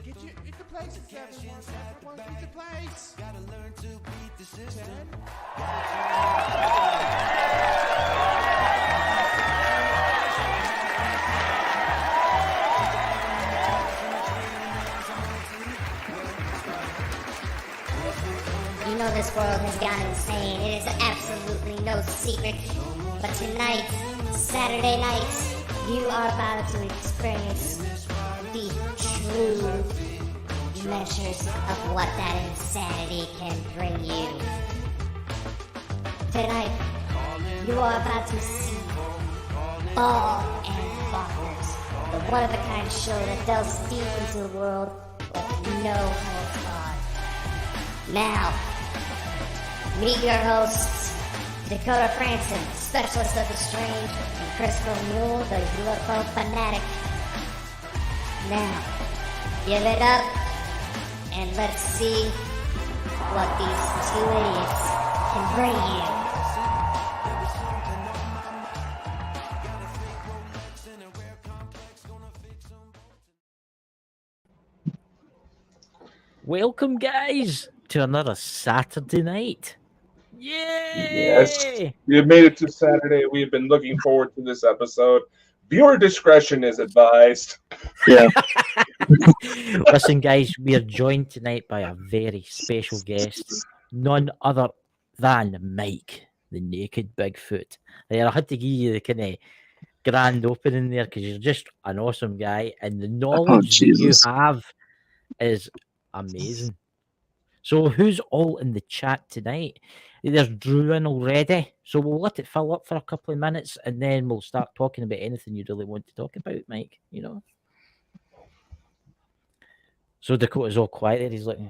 Get the places, everyone. Get the place. Gotta learn to beat the system. You know this world has gone insane. It is absolutely no secret. But tonight, Saturday night, you are about to experience the true measures of what that insanity can bring you. Tonight, you are about to see Bald and Bonkers, the one-of-a-kind show that delves deep into the world with no holds barred. Now, meet your hosts, Dakota Franson, specialist of the strange, and Christopher Mule, the UFO fanatic. Now, give it up, and let's see what these two idiots can bring you. Welcome, guys, to another Saturday night. Yay! Yes, we have made it to Saturday. We have been looking forward to this episode. Viewer discretion is advised. Yeah. Listen, guys, we are joined tonight by a very special guest, none other than Mike the Naked Bigfoot. There, I had to give you the kind of grand opening there because you're just an awesome guy, and the knowledge that you have is amazing. So who's all in the chat tonight? There's Drew in already, so we'll let it fill up for a couple of minutes and then we'll start talking about anything you really want to talk about, Mike, you know. So Dakota's all quiet there, he's like...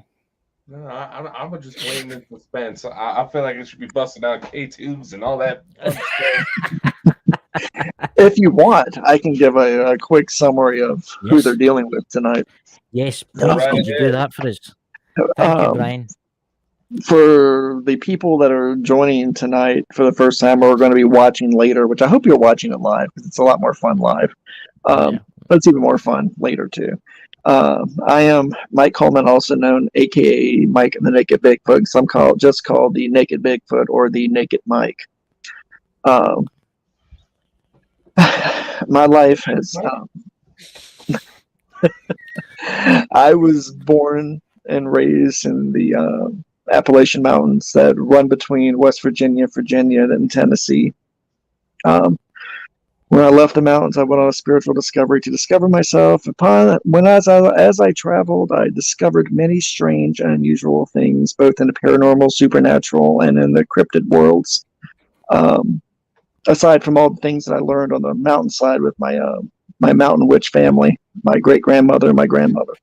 No, I'm just waiting in suspense. I feel like it should be busting out K-tubes and all that stuff. If you want, I can give a quick summary of who they're dealing with tonight. Yes, please, could you do that for us? Thank you, Brian. For the people that are joining tonight for the first time or are going to be watching later, which I hope you're watching it live because it's a lot more fun live. But it's even more fun later too. I am Mike Coleman, also known aka Mike the Naked Bigfoot. Some just called the Naked Bigfoot or the Naked Mike. My life has I was born and raised in the Appalachian Mountains that run between West Virginia, and Tennessee. When I left the mountains, I went on a spiritual discovery to discover myself. As I traveled, I discovered many strange and unusual things, both in the paranormal, supernatural, and in the cryptid worlds. Aside from all the things that I learned on the mountainside with my mountain witch family, my great-grandmother and my grandmother.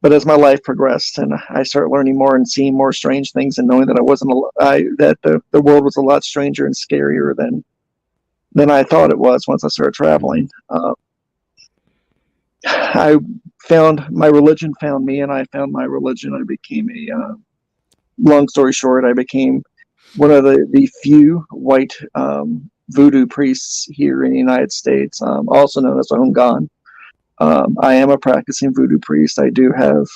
But as my life progressed and I started learning more and seeing more strange things and knowing that that the world was a lot stranger and scarier than I thought it was once I started traveling. I found my religion found me, and I found my religion. I became long story short, I became one of the few white voodoo priests here in the United States, also known as Ongan. I am a practicing voodoo priest. I do have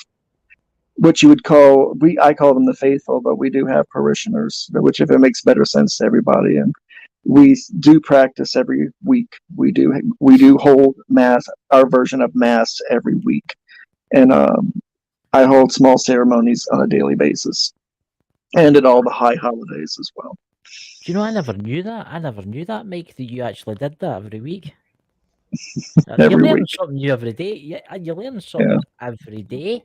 what you would call, I call them the faithful, but we do have parishioners, which if it makes better sense to everybody. And we do practice every week. We do hold mass, our version of mass every week. And I hold small ceremonies on a daily basis and at all the high holidays as well. Do you know, I never knew that, Mike, that you actually did that every week. You're learning something new every day. Yeah, you're learning something every day.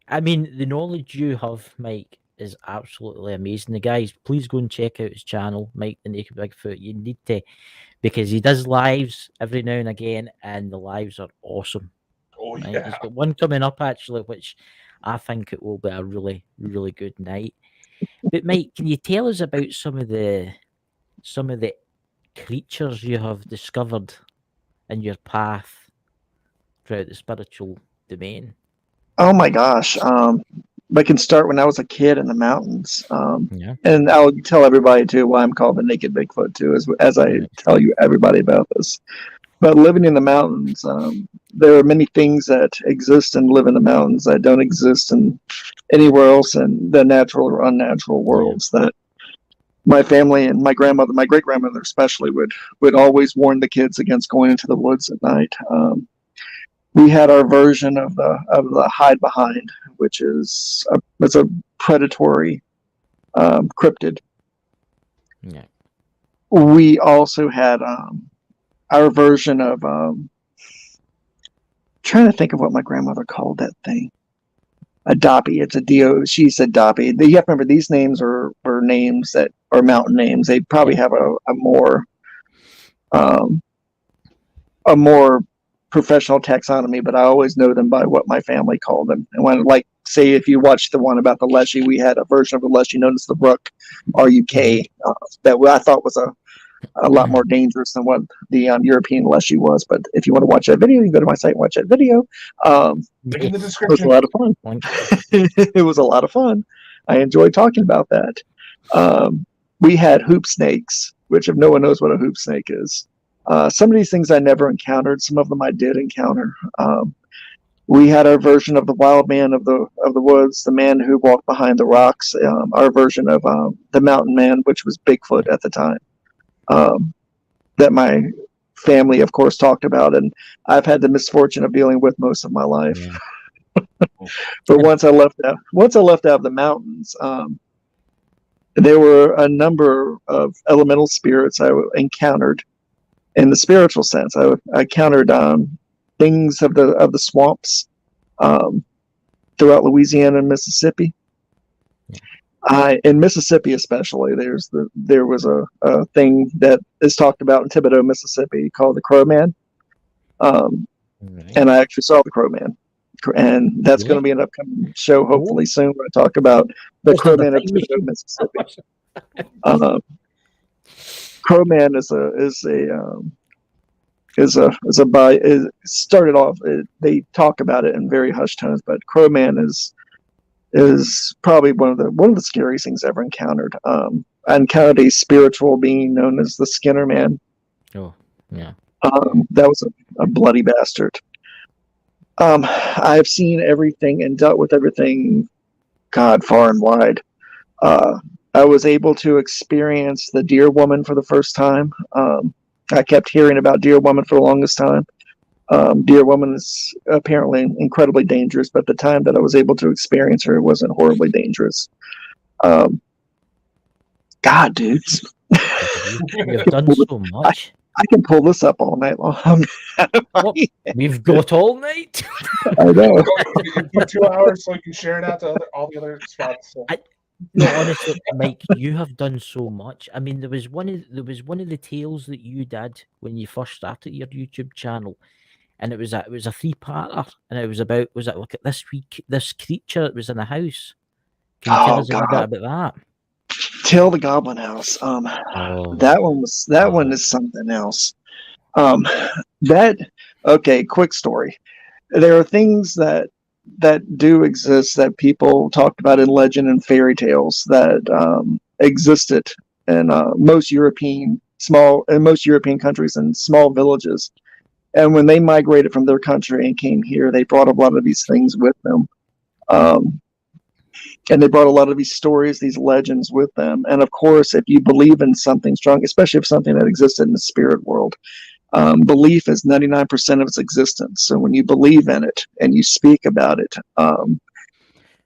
I mean, the knowledge you have, Mike, is absolutely amazing. The guys, please go and check out his channel, Mike the Naked Bigfoot. You need to, because he does lives every now and again, and the lives are awesome. Oh right? yeah. He's got one coming up actually, which I think it will be a really, really good night. But Mike, can you tell us about some of the creatures you have discovered in your path throughout the spiritual domain? Oh my gosh. I can start when I was a kid in the mountains. And I'll tell everybody too why I'm called the Naked Bigfoot too, as I tell you everybody about this. But living in the mountains, there are many things that exist and live in the mountains that don't exist in anywhere else in the natural or unnatural worlds. That my family and my grandmother, my great grandmother especially, would always warn the kids against going into the woods at night. We had our version of the hide behind, which is it's a predatory cryptid. Yeah. We also had our version of trying to think of what my grandmother called that thing. A doppy. It's a dio. She said doppy. You have to remember these names are names that are mountain names. They probably have a more professional taxonomy, but I always know them by what my family called them. And when, like, say, if you watch the one about the leshy, we had a version of the leshy known as the Rook, RUK, that I thought was a lot more dangerous than what the European leshy was. But if you want to watch that video, you can go to my site and watch that video. Link in the It was a description. lot of fun. It was a lot of fun. I enjoyed talking about that. We had hoop snakes, which if no one knows what a hoop snake is, some of these things I never encountered. Some of them I did encounter. We had our version of the wild man of the woods, the man who walked behind the rocks. Our version of the mountain man, which was Bigfoot at the time. That my family, of course, talked about, and I've had the misfortune of dealing with most of my life. Yeah. But once I left out of the mountains, there were a number of elemental spirits I encountered. In the spiritual sense, I encountered things of the swamps throughout Louisiana and Mississippi. In Mississippi, especially, there was a thing that is talked about in Thibodaux, Mississippi, called the Crowman, and I actually saw the Crowman, and that's going to be an upcoming show, hopefully soon, where I talk about the Crowman of Thibodaux, Mississippi. Crowman started off. They talk about it in very hushed tones, but Crowman is probably one of the scariest things I ever encountered. I encountered a spiritual being known as the Skinner Man. Oh, yeah. That was a bloody bastard. I've seen everything and dealt with everything, God, far and wide. I was able to experience the Deer Woman for the first time. I kept hearing about Deer Woman for the longest time. Deer Woman is apparently incredibly dangerous, but the time that I was able to experience her, it wasn't horribly dangerous. God, dudes. You've done so much. I can pull this up all night long. Well, we've got all night. I know. For 2 hours so we can share it out to all the other spots. So. No, honestly, Mike, you have done so much. I mean, there was one of the tales that you did when you first started your YouTube channel, and it was a 3-parter, and it was about, was it look at this creature that was in a house? Can you tell us a little bit about that? Tale the Goblin House. That one is something else. Quick story. There are things that do exist that people talked about in legend and fairy tales that existed in most European countries and small villages. And when they migrated from their country and came here, they brought a lot of these things with them. And they brought a lot of these stories, these legends with them. And of course, if you believe in something strong, especially if something that existed in the spirit world, belief is 99% of its existence. So when you believe in it and you speak about it,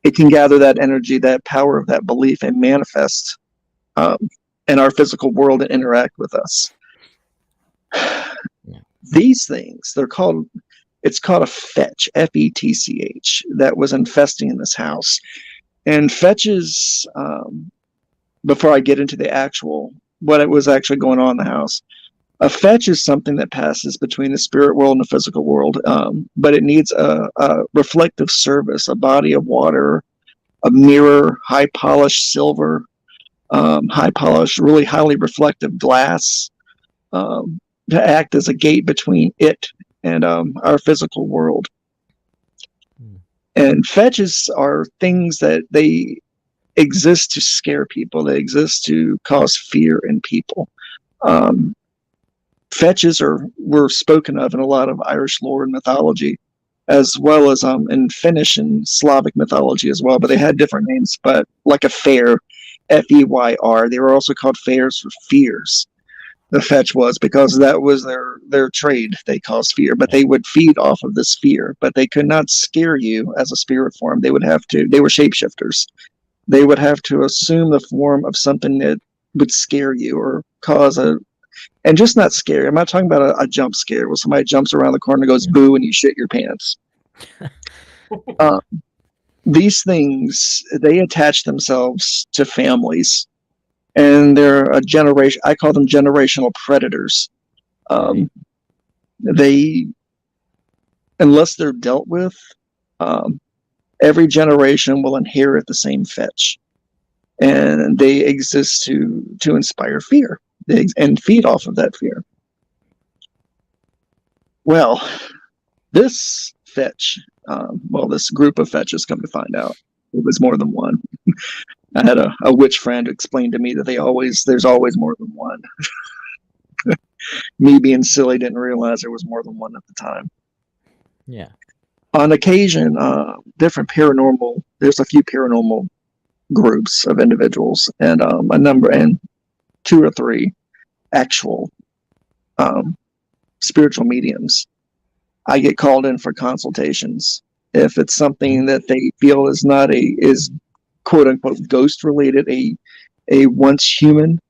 it can gather that energy, that power of that belief, and manifest in our physical world and interact with us. These things, it's called a fetch, F-E-T-C-H, that was infesting in this house. And fetches, before I get into what was actually going on in the house, a fetch is something that passes between the spirit world and the physical world, but it needs a reflective service, a body of water, a mirror, high-polished silver, high-polished, really highly reflective glass, to act as a gate between it and our physical world. And fetches are things that they exist to scare people. They exist to cause fear in people. fetches were spoken of in a lot of Irish lore and mythology, as well as in Finnish and Slavic mythology as well. But they had different names. But like a fair, Feyr, they were also called fairs for fears. The fetch was, because that was their trade. They caused fear, but they would feed off of this fear. But they could not scare you as a spirit form. They were shapeshifters. They would have to assume the form of something that would scare you or cause and just not scare. I'm not talking about a jump scare where somebody jumps around the corner and goes boo and you shit your pants. These things, they attach themselves to families, and they're a generation. I call them generational predators. They, unless they're dealt with, every generation will inherit the same fetch, and they exist to inspire fear and feed off of that fear. Well, this fetch, this group of fetches, come to find out, it was more than one. I had a witch friend explain to me that there's always more than one. Me being silly, didn't realize there was more than one at the time. Yeah. On occasion, there's a few paranormal groups of individuals, and a number, and 2 or 3 actual spiritual mediums. I get called in for consultations if it's something that they feel is not is quote unquote ghost related, a once human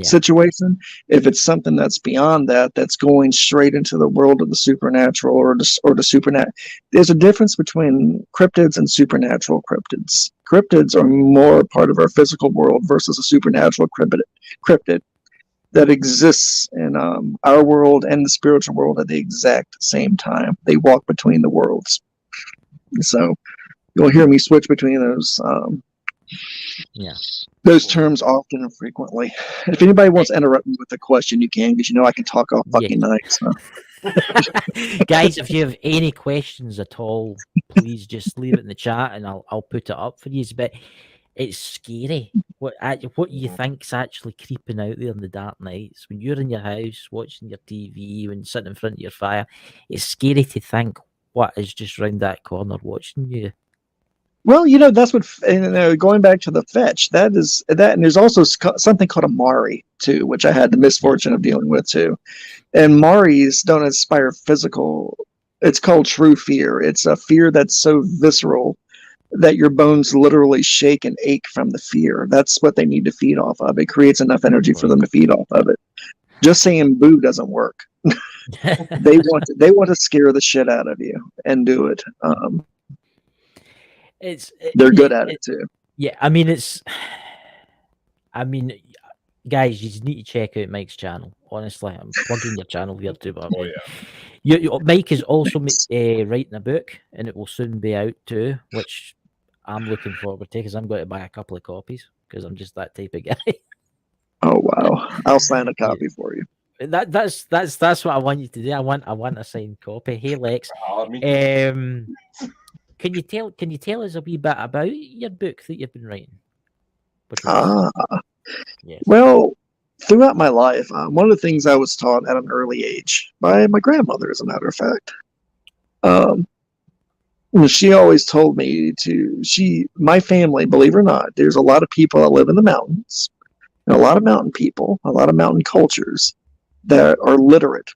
situation. If it's something that's beyond that, that's going straight into the world of the supernatural or the supernatural. There's a difference between cryptids and supernatural cryptids. Cryptids are more part of our physical world versus a supernatural cryptid that exists in our world and the spiritual world at the exact same time. They walk between the worlds. So you'll hear me switch between those terms often and frequently. If anybody wants to interrupt me with a question, you can, because I can talk all fucking night. So. Guys, if you have any questions at all, please just leave it in the chat and I'll put it up for you. But it's scary what you think's actually creeping out there in the dark nights when you're in your house watching your TV, when sitting in front of your fire. It's scary to think what is just round that corner watching you. Well, that's what, going back to the fetch, that, and there's also something called a Mari too, which I had the misfortune of dealing with too. And Maris don't inspire physical. It's called true fear. It's a fear that's so visceral that your bones literally shake and ache from the fear. That's what they need to feed off of. It creates enough energy for them to feed off of it. Just saying boo doesn't work. They want to scare the shit out of you and do it. They're good at it too. Yeah, guys, you need to check out Mike's channel. Honestly, I'm plugging your channel here too. But Mike is also writing a book, and it will soon be out too, which I'm looking forward to, because I'm going to buy a couple of copies because I'm just that type of guy. Oh wow! I'll sign a copy for you. That's what I want you to do. I want a signed copy. Hey Lex, can you tell us a wee bit about your book that you've been writing? Well, throughout my life, one of the things I was taught at an early age by my grandmother, as a matter of fact, she always told me my family, believe it or not, there's a lot of people that live in the mountains, and a lot of mountain people, a lot of mountain cultures that are literate.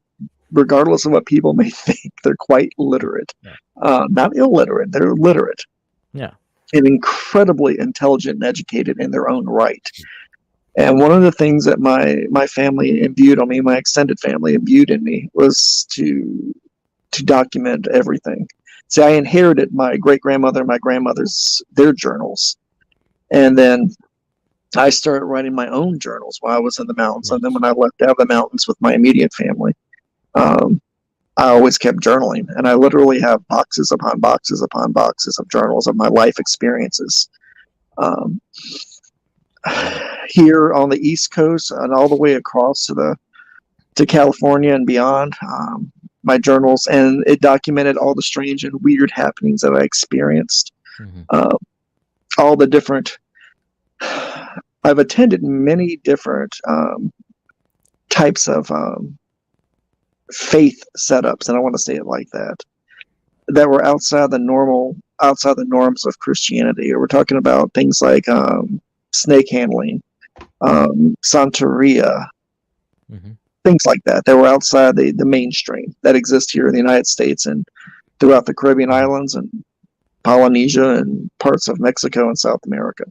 Regardless of what people may think, they're quite literate. Not illiterate, they're literate. Yeah. And incredibly intelligent and educated in their own right. And one of the things that my family imbued on me, my extended family imbued in me, was to document everything. See, I inherited my great-grandmother and my grandmother's, their journals. And then I started writing my own journals while I was in the mountains. And then when I left out of the mountains with my immediate family, I always kept journaling, and I literally have boxes upon boxes upon boxes of journals of my life experiences. Here on the East Coast and all the way across to California and beyond, my journals, and it documented all the strange and weird happenings that I experienced. All the different. I've attended many different types of faith setups, and I want to say it like that were outside the norms of Christianity. We're talking about things like snake handling, Santeria, things like that. They were outside the mainstream that exists here in the United States and throughout the Caribbean islands and Polynesia and parts of Mexico and South America.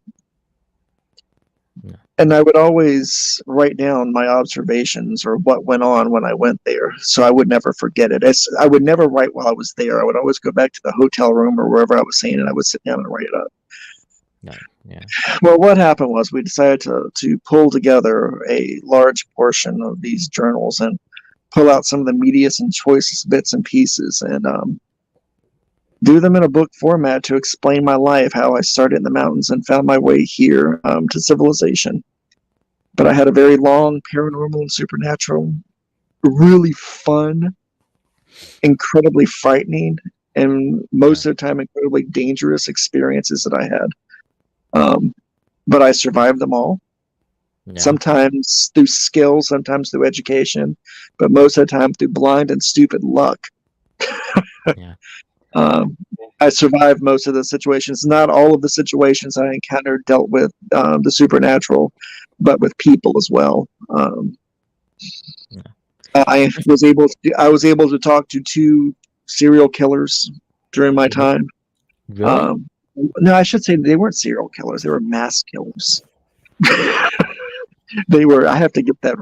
Yeah. And I would always write down my observations or what went on when I went there, so I would never forget it. I would never write while I was there. I would always go back to the hotel room or wherever I was staying, and I would sit down and write it up. Yeah. Well, what happened was we decided to pull together a large portion of these journals and pull out some of the meatiest and choicest bits and pieces and do them in a book format to explain my life, how I started in the mountains and found my way here to civilization. But I had a very long paranormal and supernatural, really fun, incredibly frightening, and most of the time incredibly dangerous experiences that I had. But I survived them all. Yeah. Sometimes through skill, sometimes through education, but most of the time through blind and stupid luck. Yeah. I survived most of the situations. Not all of the situations I encountered dealt with the supernatural, but with people as well. I was able to talk to 2 serial killers during my time. Really? No, I should say they weren't serial killers. They were mass killers. They were. I have to get that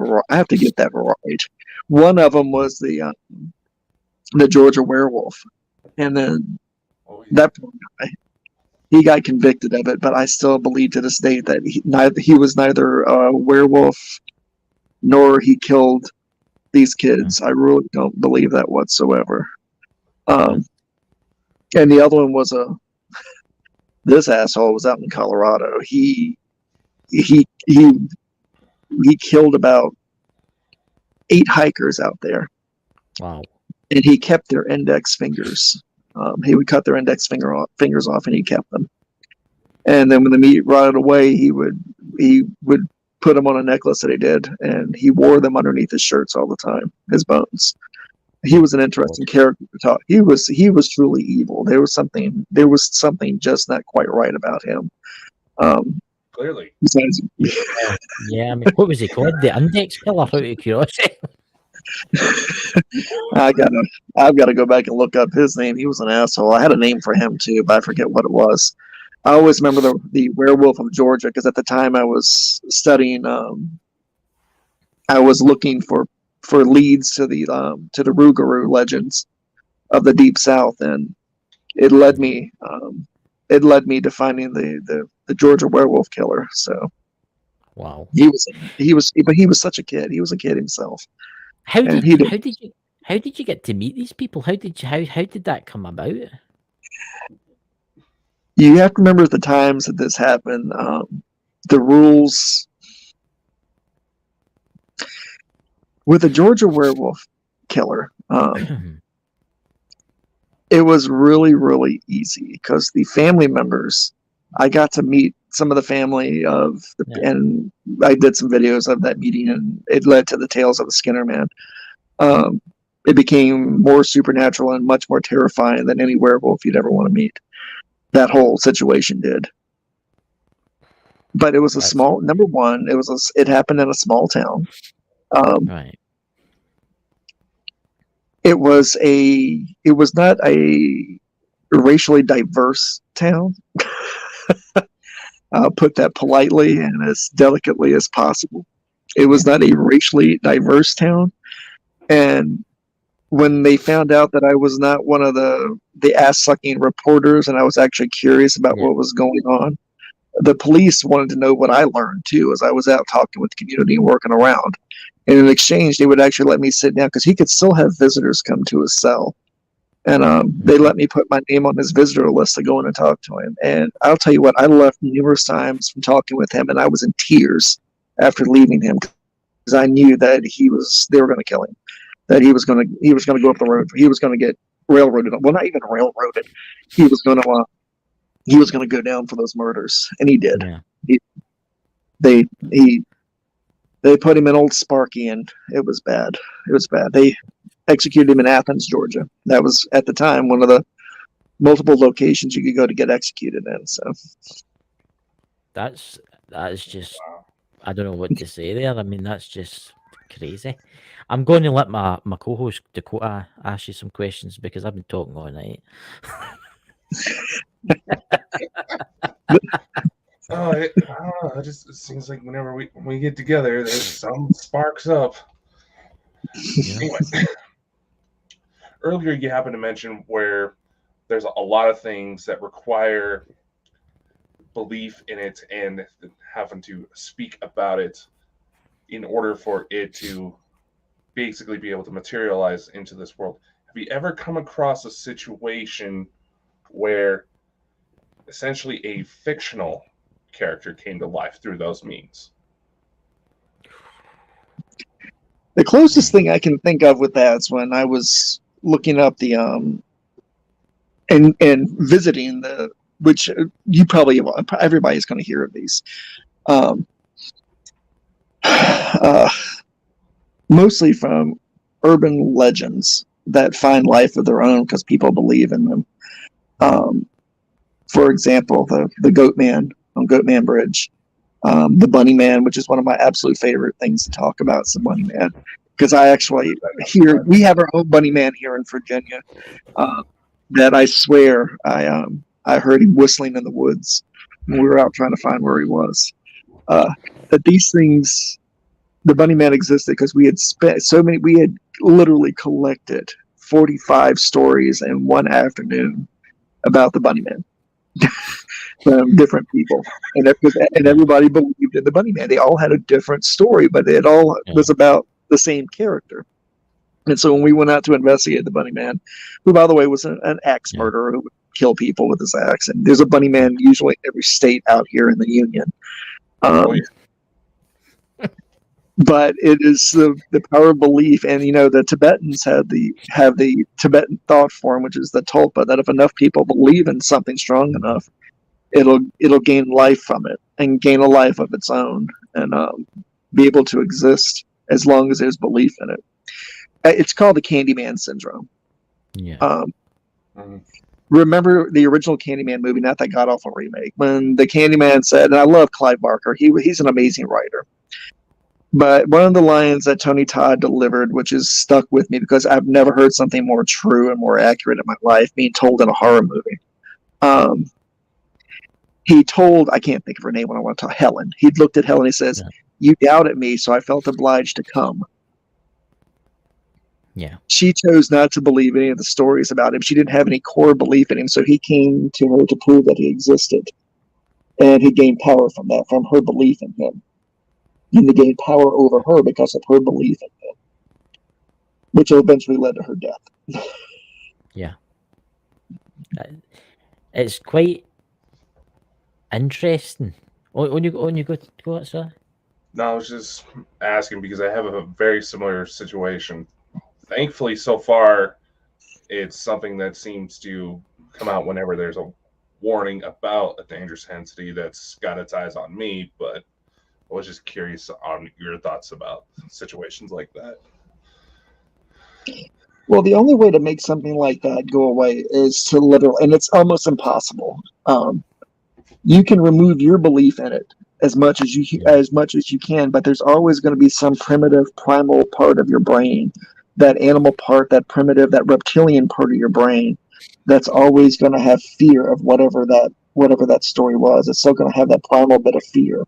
right. One of them was the Georgia werewolf, and then that poor guy, he got convicted of it. But I still believe to this day that he was neither a werewolf nor he killed these kids. I really don't believe that whatsoever. And the other one was this asshole was out in Colorado. He killed about 8 hikers out there. Wow. And he kept their index fingers. He would cut their index fingers off, and he kept them. And then when the meat rotted away, he would put them on a necklace that he did, and he wore them underneath his shirts all the time. His bones. He was an interesting character to talk. He was truly evil. There was something just not quite right about him. Clearly. Besides, Yeah, I mean, what was he called? The index killer, out of curiosity. I've got to go back and look up his name. He was an asshole. I had a name for him too, but I forget what it was. I always remember the Werewolf of Georgia because at the time I was studying. I was looking for leads to the Rougarou legends of the Deep South, and it led me to finding the Georgia werewolf killer. So Wow. he was such a kid. He was a kid himself. How did you get to meet these people? How did that come about? You have to remember at the times that this happened, the rules with the Georgia werewolf killer. It was really, really easy because the family members, I got to meet some of the family and I did some videos of that meeting, and it led to the tales of the Skinner Man. It became more supernatural and much more terrifying than any werewolf you'd ever want to meet. That whole situation did. But it was a small, number one, it happened in a small town. Right. It was not a racially diverse town. I'll put that politely and as delicately as possible. It was not a racially diverse town. And when they found out that I was not one of the ass-sucking reporters and I was actually curious about what was going on, the police wanted to know what I learned too, as I was out talking with the community and working around. And in exchange, they would actually let me sit down because he could still have visitors come to his cell. And they let me put my name on his visitor list to go in and talk to him. And I'll tell you what, I left numerous times from talking with him, and I was in tears after leaving him because I knew that they were going to kill him, that he was going to go up the road, he was going to get railroaded. Well, not even railroaded. He was going to go down for those murders, and he did. Yeah. They put him in Old Sparky, and it was bad. It was bad. executed him in Athens, Georgia. That was at the time one of the multiple locations you could go to get executed in. So That is just, I don't know what to say there. I mean, that's just crazy. I'm going to let my co-host Dakota ask you some questions because I've been talking all night. I don't know. It seems like whenever we get together, there's some sparks up. Anyway, earlier you happened to mention where there's a lot of things that require belief in it and having to speak about it in order for it to basically be able to materialize into this world. Have you ever come across a situation where essentially a fictional character came to life through those means? the closest thing I can think of with that is when I was looking up the and visiting the, which you probably, everybody's going to hear of these. Mostly from urban legends that find life of their own because people believe in them. For example, the Goat Man on Goatman Bridge, the Bunnyman, which is one of my absolute favorite things to talk about. It's the Bunnyman, because I actually we have our own Bunnyman here in Virginia. That I swear I heard him whistling in the woods when we were out trying to find where he was. That these things, the Bunnyman existed because we had spent we had literally collected 45 stories in one afternoon about the Bunnyman from different people, and everybody believed in the Bunnyman. They all had a different story, but it all was about the same character. And so when we went out to investigate the Bunnyman, who, by the way, was an axe murderer who would kill people with his axe, and there's a Bunnyman usually in every state out here in the Union. But it is the power of belief, and the Tibetans have the Tibetan thought form, which is the tulpa, that if enough people believe in something strong enough, it'll gain life from it and gain a life of its own, and be able to exist as long as there's belief in it. It's called the Candyman syndrome. Yeah. Remember the original Candyman movie, not that god-awful remake, when the Candyman said, and I love Clive Barker, he's an amazing writer. But one of the lines that Tony Todd delivered, which has stuck with me because I've never heard something more true and more accurate in my life being told in a horror movie. He told, I can't think of her name when I want to talk, Helen. He looked at Helen and he says, "You doubted me, so I felt obliged to come." Yeah. She chose not to believe any of the stories about him. She didn't have any core belief in him, so he came to her to prove that he existed. And he gained power from that, from her belief in him. And he gained power over her because of her belief in him, which eventually led to her death. Yeah. It's quite interesting. On you go, sir? No, I was just asking because I have a very similar situation. Thankfully, so far, it's something that seems to come out whenever there's a warning about a dangerous entity that's got its eyes on me, but I was just curious on your thoughts about situations like that. Well, the only way to make something like that go away is to literally, and it's almost impossible. You can remove your belief in it as much as you can, but there's always going to be some primitive, primal part of your brain, that animal part, that primitive, that reptilian part of your brain, that's always going to have fear of whatever that story was. It's still going to have that primal bit of fear.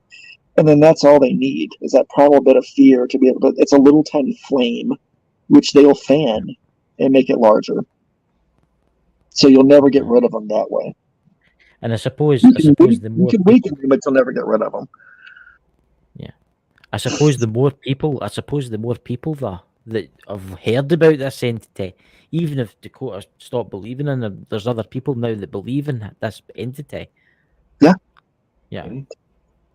And then that's all they need, is that primal bit of fear to be able to, it's a little tiny flame, which they'll fan and make it larger. So you'll never get rid of them that way. And I suppose You the more can weaken them, but you'll never get rid of them. Yeah. I suppose the more people that have heard about this entity, even if Dakota stopped believing in them, there's other people now that believe in this entity. Yeah. Yeah.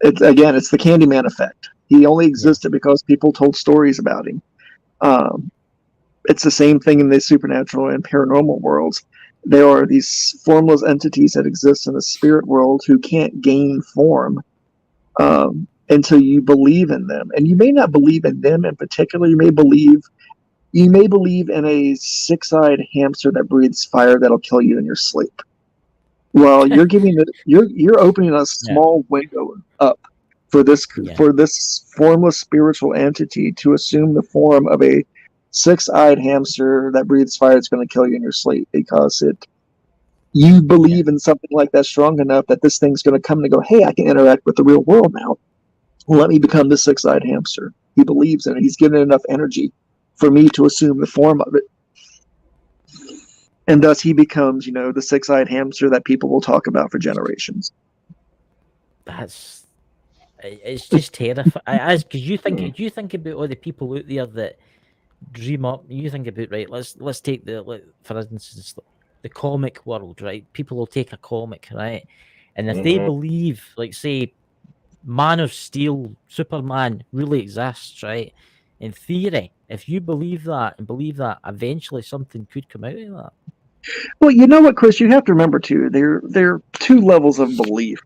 It's the Candyman effect. He only existed because people told stories about him. It's the same thing in the supernatural and paranormal worlds. There are these formless entities that exist in the spirit world who can't gain form until you believe in them. And you may not believe in them in particular. You may believe You may believe in a six-eyed hamster that breathes fire that'll kill you in your sleep. Well, you're giving it. You're opening a small window up for this formless spiritual entity to assume the form of a six-eyed hamster that breathes fire that's going to kill you in your sleep, because you believe in something like that strong enough that this thing's going to come and go, hey, I can interact with the real world now. Let me become the six-eyed hamster. He believes in it. He's given it enough energy for me to assume the form of it. And thus he becomes, the six-eyed hamster that people will talk about for generations. It's just terrifying. Because you think about all the people out there that dream up. You think about, right, let's take for instance, the comic world, right? People will take a comic, right? And if they believe, like, say, Man of Steel, Superman really exists, right? In theory, if you believe that, eventually something could come out of that. Well, you know what, Chris? You have to remember, too, there are two levels of belief.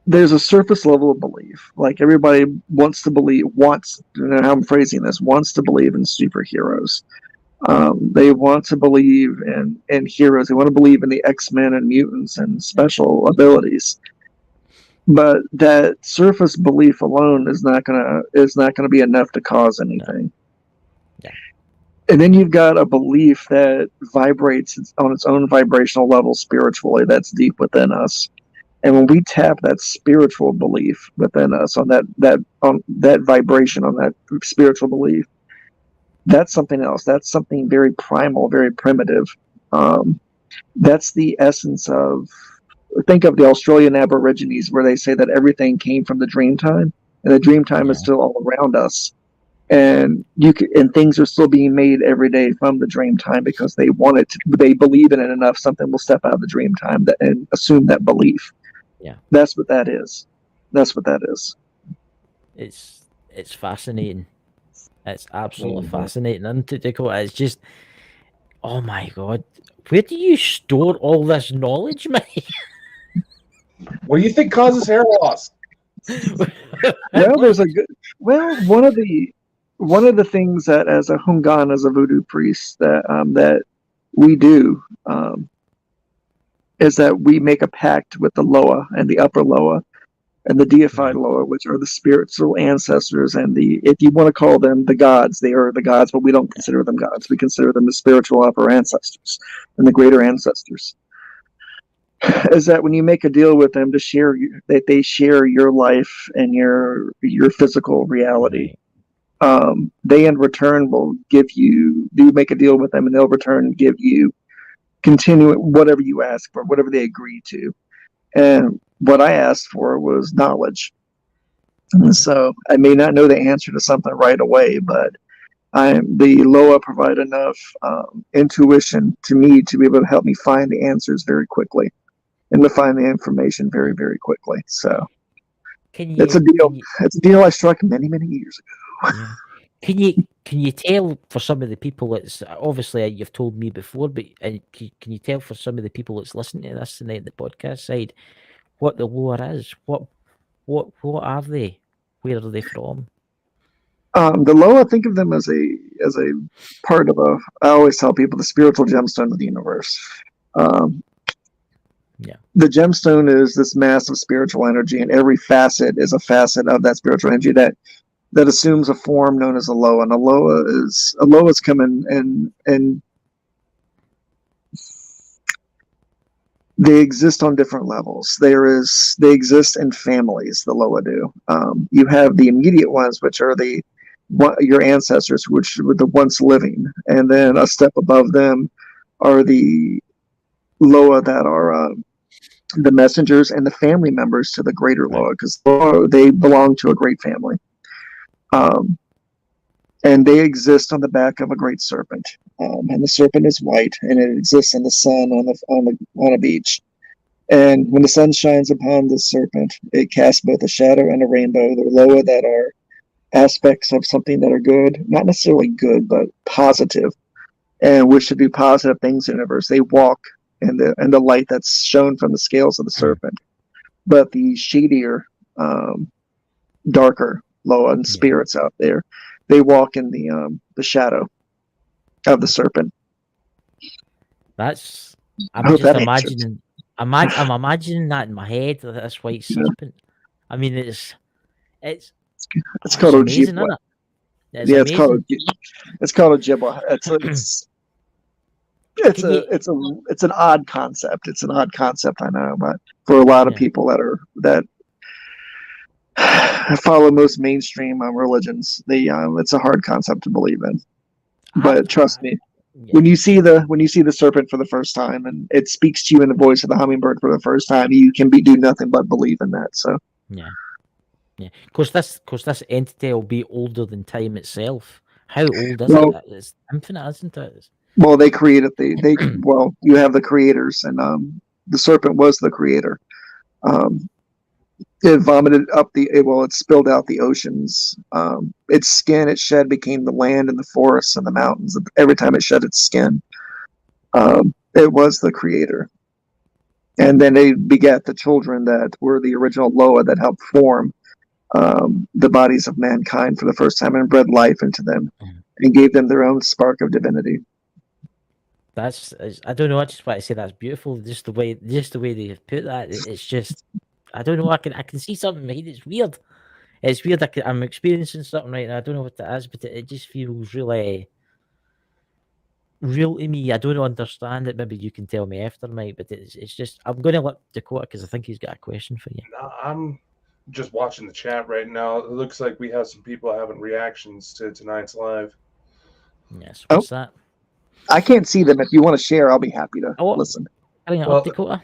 There's a surface level of belief. Like, everybody wants to believe in superheroes. They want to believe in heroes. They want to believe in the X-Men and mutants and special abilities. But that surface belief alone is not gonna be enough to cause anything. Yeah. And then you've got a belief that vibrates on its own vibrational level spiritually, that's deep within us. And when we tap that spiritual belief within us on that vibration, on that spiritual belief, that's something else. That's something very primal, very primitive. That's the essence of. Think of the Australian Aborigines, where they say that everything came from the dream time, and the dream time is still all around us, and things are still being made every day from the dream time because they want it. They believe in it enough. Something will step out of the dream time and assume that belief. Yeah, that's what that is. That's what that is. It's fascinating. It's absolutely fascinating, isn't it, Dakota? It's just, oh my God, where do you store all this knowledge, mate? What do you think causes hair loss? Well, one of the things that, as a Hungan, as a voodoo priest, that we do is that we make a pact with the Loa and the upper Loa and the deified Loa, which are the spiritual ancestors, and if you want to call them the gods, they are the gods, but we don't consider them gods. We consider them the spiritual upper ancestors and the greater ancestors. Is that when you make a deal with them that they share your life and your physical reality, they in return will give you. You make a deal with them, and they'll return give you whatever you ask for, whatever they agree to. And what I asked for was knowledge. And so I may not know the answer to something right away, but the Loa provide enough intuition to me to be able to help me find the answers very quickly. And to find the information very, very quickly. So it's a deal. It's a deal I struck many, many years ago. Yeah. Can you tell for some of the people that's obviously you've told me before, but can you tell for some of the people that's listening to this tonight, the podcast side, what the Loa is? What are they? Where are they from? The Loa, think of them as a part of I always tell people, the spiritual gemstone of the universe. The gemstone is this massive spiritual energy, and every facet is a facet of that spiritual energy that assumes a form known as a Loa. And a Loa's come in and they exist on different levels. They exist in families. The Loa do. You have the immediate ones, which are your ancestors, which were the once living, and then a step above them are the Loa that are the messengers and the family members to the greater Loa, because they belong to a great family. And they exist on the back of a great serpent. And the serpent is white, and it exists in the sun on a beach. And when the sun shines upon the serpent, it casts both a shadow and a rainbow. The Loa that are aspects of something that are good, not necessarily good, but positive, and wish to do positive things in the universe. They walk in the light that's shown from the scales of the serpent. But the shadier, darker Loa and spirits out there, they walk in the the shadow of the serpent. That's. I I'm hope just that answers. imagining. I'm imagining that in my head. This white Yeah. serpent. I mean, it's It's it's called amazing, Ojibwa. isn't it? It's Yeah, it's amazing. called Ojibwa. Can you? It's an odd concept. It's an odd concept, I know, but for a lot of Yeah. people that follow most mainstream religions, it's a hard concept to believe in. But trust me, Yeah. when you see the serpent for the first time and it speaks to you in the voice of the hummingbird for the first time, you can do nothing but believe in that. So Yeah. Of course, this entity will be older than time itself. How old is Well- it? It's infinite, isn't it? well, they created you have the creators, and the serpent was the creator. It vomited up it spilled out the oceans. Its skin it shed became the land and the forests and the mountains. Every time it shed its skin, it was the creator. And then they begat the children that were the original Loa that helped form the bodies of mankind for the first time and bred life into them and gave them their own spark of divinity. I don't know. I just want to say that's beautiful. Just the way they put that. It's just, I don't know. I can see something. It's weird. It's weird. I'm experiencing something right now. I don't know what that is, but it just feels really real to me. I don't understand it. Maybe you can tell me after, Mike. But it's just, I'm going to let Dakota because I think he's got a question for you. I'm just watching the chat right now. It looks like we have some people having reactions to tonight's live. Yes. What's that? I can't see them. If you want to share, I'll be happy to listen. Bring it Well, up, Dakota.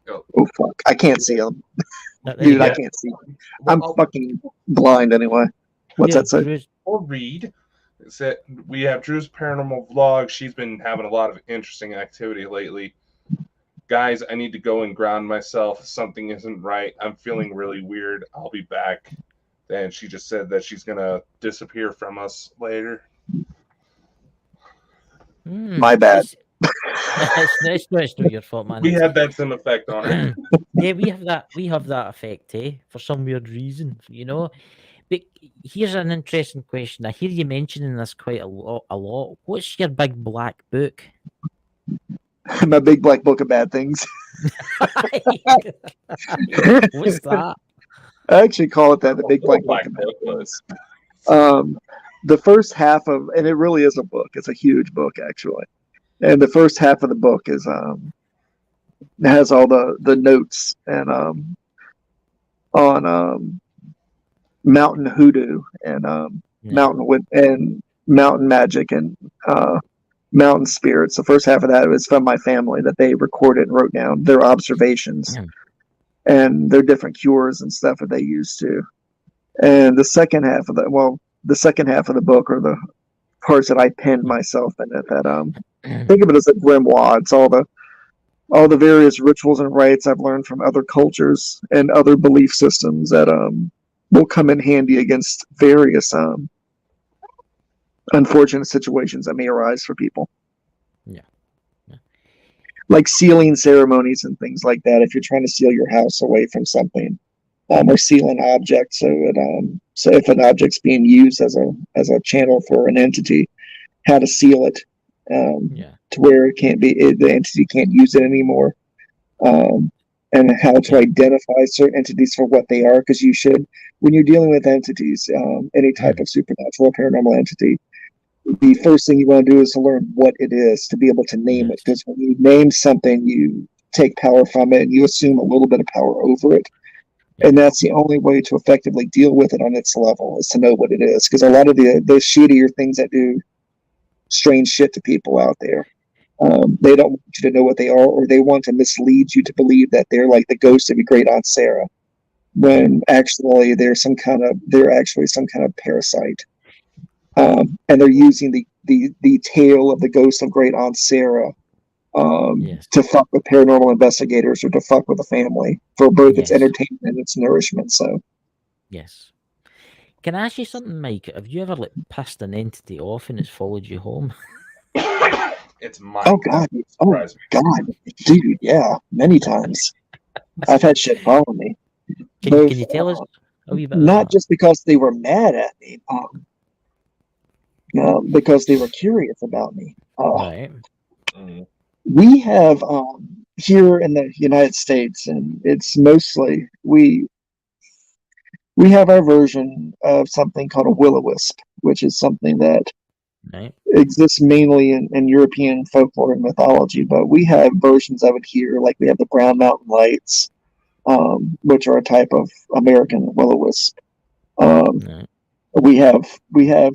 Oh fuck! I can't see them, No, there you dude. go. I can't see them. I'm fucking blind anyway. What's Yeah, that say? Drew's- Or read. We have Drew's paranormal vlog. She's been having a lot of interesting activity lately. Guys, I need to go and ground myself. Something isn't right. I'm feeling really weird. I'll be back. And she just said that she's gonna disappear from us later. My bad. It's not your fault, man. We had that same effect on her. Yeah, we have that effect, for some weird reason, But here's an interesting question. I hear you mentioning this quite a lot. What's your big black book? My big black book of bad things. What's that? I actually call it that. The big black book of bad things. The first half of, and it really is a book. It's a huge book, actually. And the first half of the book is it has all the notes and on mountain hoodoo and mountain magic and mountain spirits. The first half of that was from my family that they recorded and wrote down their observations and their different cures and stuff that they used to. And the second half of the book are the parts that I penned myself in it. That think of it as a grimoire. It's all the various rituals and rites I've learned from other cultures and other belief systems that will come in handy against various unfortunate situations that may arise for people. Yeah. Like sealing ceremonies and things like that. If you're trying to seal your house away from something, or seal an object, so if an object's being used as a channel for an entity, how to seal it to where the entity can't use it anymore, and how to identify certain entities for what they are. Because you should, when you're dealing with entities, any type of supernatural or paranormal entity, the first thing you want to do is to learn what it is, to be able to name it. Because when you name something, you take power from it and you assume a little bit of power over it. And that's the only way to effectively deal with it on its level, is to know what it is. Because a lot of the shittier things that do strange shit to people out there, they don't want you to know what they are, or they want to mislead you to believe that they're like the ghost of your great aunt Sarah, when actually they're actually some kind of parasite, and they're using the tale of the ghost of great aunt Sarah to fuck with paranormal investigators or to fuck with a family for both its entertainment and its nourishment. So, yes. Can I ask you something, Mike? Have you ever pissed an entity off and it's followed you home? It's mine. Oh god, dude, yeah, many times. I've had shit follow me. Can you tell us a wee bit? Not just because they were mad at me. because they were curious about me. Right. Mm. We have here in the United States, and it's mostly we have our version of something called a will-o-wisp, which is something that Right. exists mainly in European folklore and mythology, but we have versions of it here, like we have the Brown Mountain Lights, which are a type of American will-o-wisp. Right. We have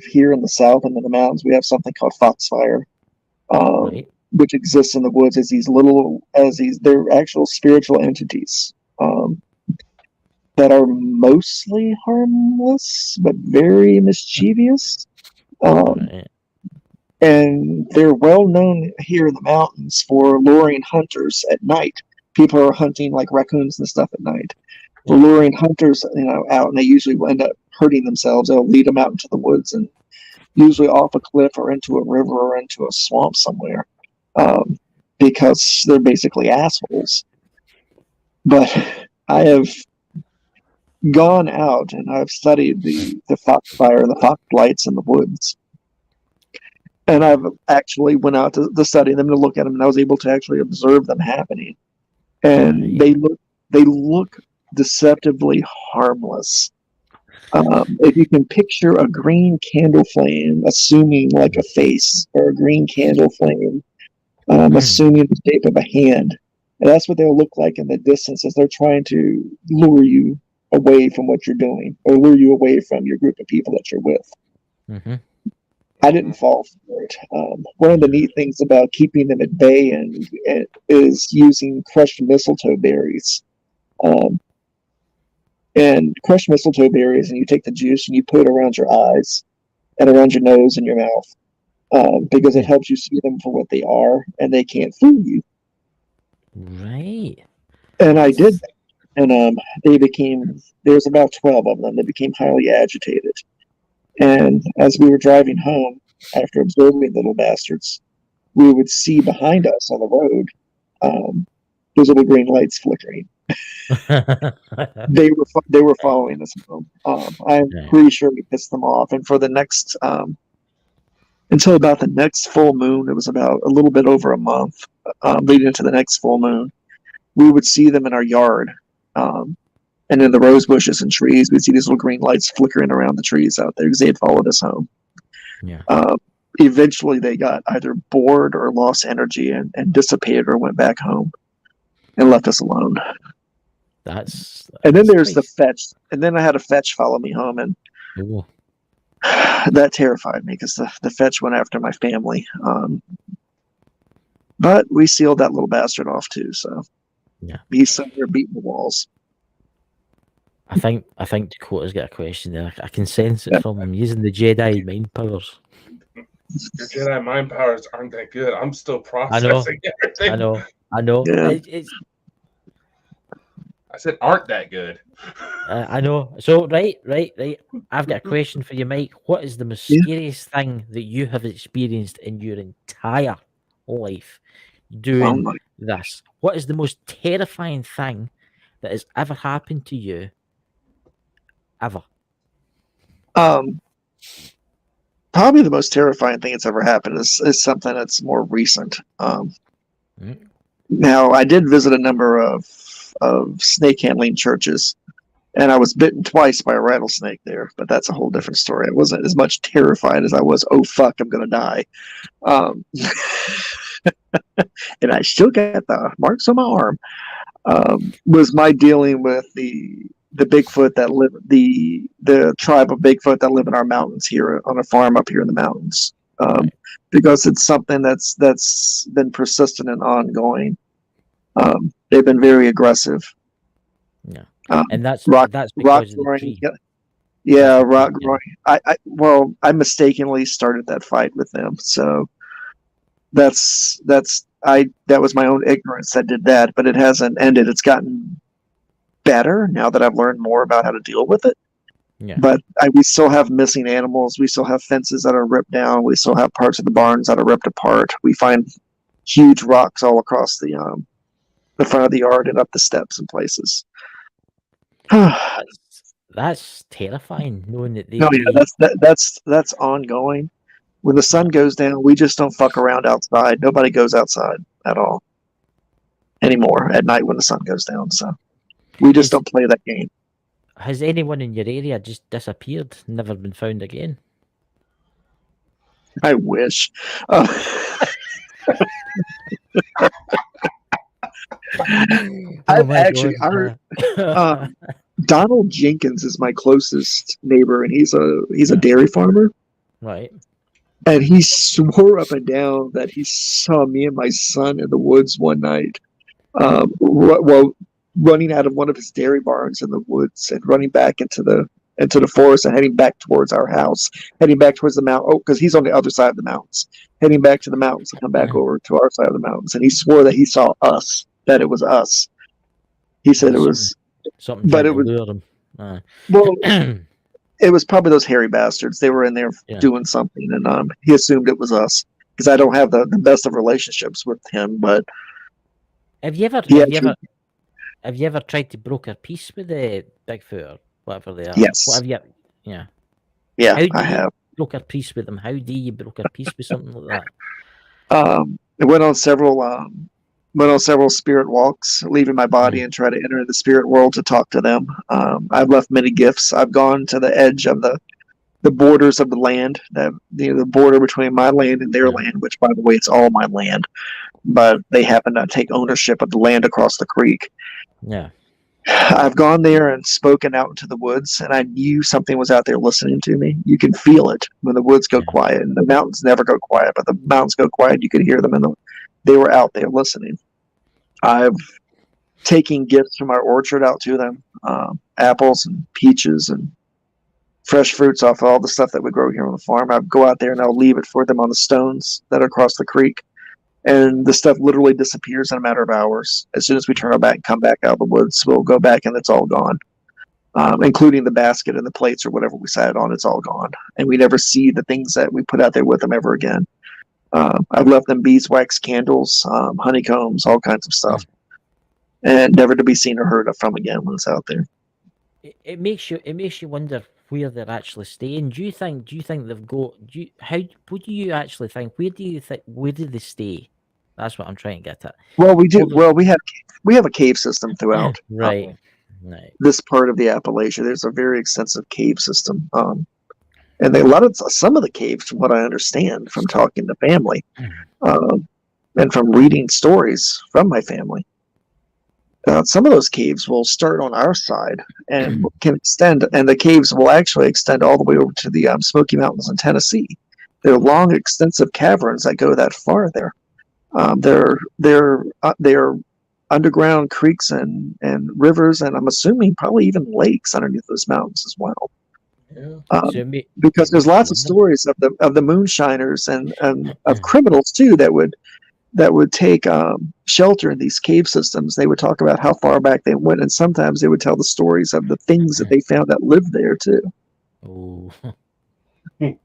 here in the south and in the mountains, we have something called foxfire, Right. which exists in the woods as they're actual spiritual entities that are mostly harmless but very mischievous. Right. And they're well known here in the mountains for luring hunters at night. People are hunting like raccoons and stuff at night. For luring hunters, out, and they usually will end up hurting themselves. They'll lead them out into the woods and usually off a cliff or into a river or into a swamp somewhere, because they're basically assholes. But I have gone out and I've studied the foxfire and the fox lights in the woods. And I've actually went out to study them, to look at them, and I was able to actually observe them happening. And they look deceptively harmless. If you can picture a green candle flame assuming like a face, or a green candle flame assuming the shape of a hand, and that's what they'll look like in the distance as they're trying to lure you away from what you're doing, or lure you away from your group of people that you're with. Mm-hmm. I didn't fall for it. One of the neat things about keeping them at bay and is using crushed mistletoe berries. And crushed mistletoe berries, and you take the juice and you put it around your eyes and around your nose and your mouth, because it helps you see them for what they are, and they can't fool you. Right. And I did that. And there was about 12 of them. They became highly agitated. And as we were driving home, after observing the little bastards, we would see behind us on the road those little green lights flickering. They were following us home. I'm pretty sure we pissed them off. And for the next, until about the next full moon, it was about a little bit over a month leading into the next full moon, we would see them in our yard. And in the rose bushes and trees, we'd see these little green lights flickering around the trees out there because they had followed us home. Yeah. Eventually, they got either bored or lost energy and dissipated or went back home and left us alone. And then there's the fetch. And then I had a fetch follow me home, and that terrified me because the fetch went after my family. But we sealed that little bastard off too, so he's somewhere beating the walls. I think Dakota's got a question there. I can sense it from him using the Jedi mind powers. Your Jedi mind powers aren't that good. I'm still processing everything. I know. Yeah. I said aren't that good. I know. So right. I've got a question for you, Mike. What is the most scariest thing that you have experienced in your entire life doing this? What is the most terrifying thing that has ever happened to you? Ever? Probably the most terrifying thing that's ever happened is something that's more recent. Now, I did visit a number of snake handling churches, and I was bitten twice by a rattlesnake there, but that's a whole different story. I wasn't as much terrified as I was, oh fuck, I'm gonna die. And I still got the marks on my arm. Was my dealing with the Bigfoot that live the tribe of Bigfoot that live in our mountains here on a farm up here in the mountains, because it's something that's been persistent and ongoing. They've been very aggressive. Yeah, and that's rock because rock of the roaring. tree. Yeah, rock roaring. I mistakenly started that fight with them, so that was my own ignorance that did that, but it hasn't ended. It's gotten better now that I've learned more about how to deal with it. Yeah. But we still have missing animals. We still have fences that are ripped down. We still have parts of the barns that are ripped apart. We find huge rocks all across the front of the yard and up the steps in places. That's terrifying, knowing that they. No, yeah, that's ongoing. When the sun goes down, we just don't fuck around outside. Nobody goes outside at all anymore at night when the sun goes down. So we just don't play that game. Has anyone in your area just disappeared, never been found again? I wish. I've actually, Donald Jenkins is my closest neighbor, and he's a dairy farmer. Right. And he swore up and down that he saw me and my son in the woods one night, while running out of one of his dairy barns in the woods and running back into the forest and heading back towards our house, heading back towards the mountain. Oh, because he's on the other side of the mountains, heading back to the mountains and come back over to our side of the mountains. And he swore that he saw us, that it was us. He said it was something, but it was lure them. Well, it was probably those hairy bastards. They were in there doing something, and he assumed it was us because I don't have the best of relationships with him. But have you ever tried to broker peace with the Bigfoot or whatever they are? Yes. What have you? Yeah. Yeah, How do I have. broker peace with them? How do you broker peace with something like that? I went on several spirit walks, leaving my body and try to enter the spirit world to talk to them. I've left many gifts. I've gone to the edge of the borders of the land, the border between my land and their land, which, by the way, it's all my land, but they happen to take ownership of the land across the creek. Yeah. I've gone there and spoken out into the woods, and I knew something was out there listening to me. You can feel it when the woods go quiet, and the mountains never go quiet, but the mountains go quiet. You can hear them, and they were out there listening. I've taken gifts from our orchard out to them, apples and peaches and fresh fruits off of all the stuff that we grow here on the farm. I'll go out there and I'll leave it for them on the stones that are across the creek. And the stuff literally disappears in a matter of hours. As soon as we turn our back and come back out of the woods, we'll go back and it's all gone, including the basket and the plates or whatever we sat on. It's all gone. And we never see the things that we put out there with them ever again. I've left them beeswax candles, honeycombs, all kinds of stuff, and never to be seen or heard of from again when it's out there. It makes you wonder where they're actually staying. Do you think they've got? What do you actually think? Where do they stay? That's what I'm trying to get at. Well, we do. Well, we have a cave system throughout. Right. This part of the Appalachia, there's a very extensive cave system. And some of the caves, from what I understand from talking to family, and from reading stories from my family, some of those caves will start on our side and can extend, and the caves will actually extend all the way over to the Smoky Mountains in Tennessee. They're long, extensive caverns that go that far there. They're underground creeks and rivers, and I'm assuming probably even lakes underneath those mountains as well. Because there's lots of stories of the moonshiners and of criminals too that would take shelter in these cave systems. They would talk about how far back they went, and sometimes they would tell the stories of the things that they found that lived there too. Oh, it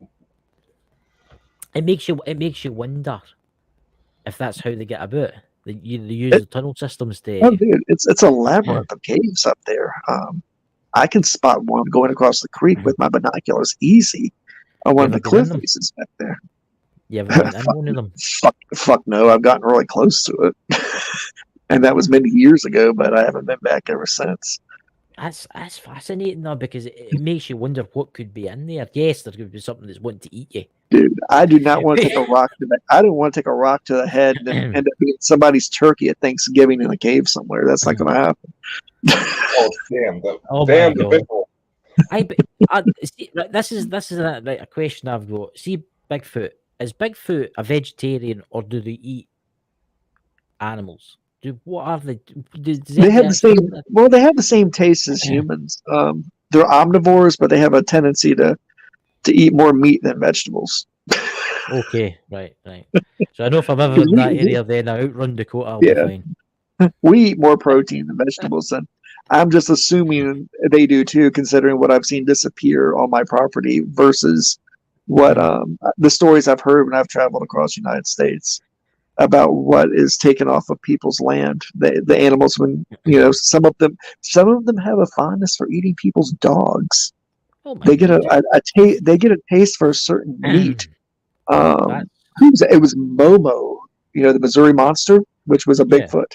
makes you wonder if that's how they get about. They use the tunnel systems to. Oh, dude, it's a labyrinth of caves up there. I can spot one going across the creek with my binoculars easy on one of the cliff faces back there. You ever been in one of them? Fuck no, I've gotten really close to it. And that was many years ago, but I haven't been back ever since. That's fascinating though, because it makes you wonder what could be in there. Yes, there could be something that's wanting to eat you. Dude, I do not want to take a rock to the I don't want to take a rock to the head and end up being somebody's turkey at Thanksgiving in a cave somewhere. That's not gonna happen. Oh damn! The big one. This is a question I've got. See, Bigfoot, is Bigfoot a vegetarian or do they eat animals? What are they? They have the same. Well, they have the same taste as humans. They're omnivores, but they have a tendency to eat more meat than vegetables. Okay, right. So I know if I'm ever in that area, then I outrun Dakota. I'll be fine. We eat more protein than vegetables, and I'm just assuming they do too, considering what I've seen disappear on my property versus what the stories I've heard when I've traveled across the United States about what is taken off of people's land. The animals, when some of them have a fondness for eating people's dogs. Oh my they get a taste for a certain meat Who was it? It was Momo, the Missouri Monster, which was a Yeah. Bigfoot.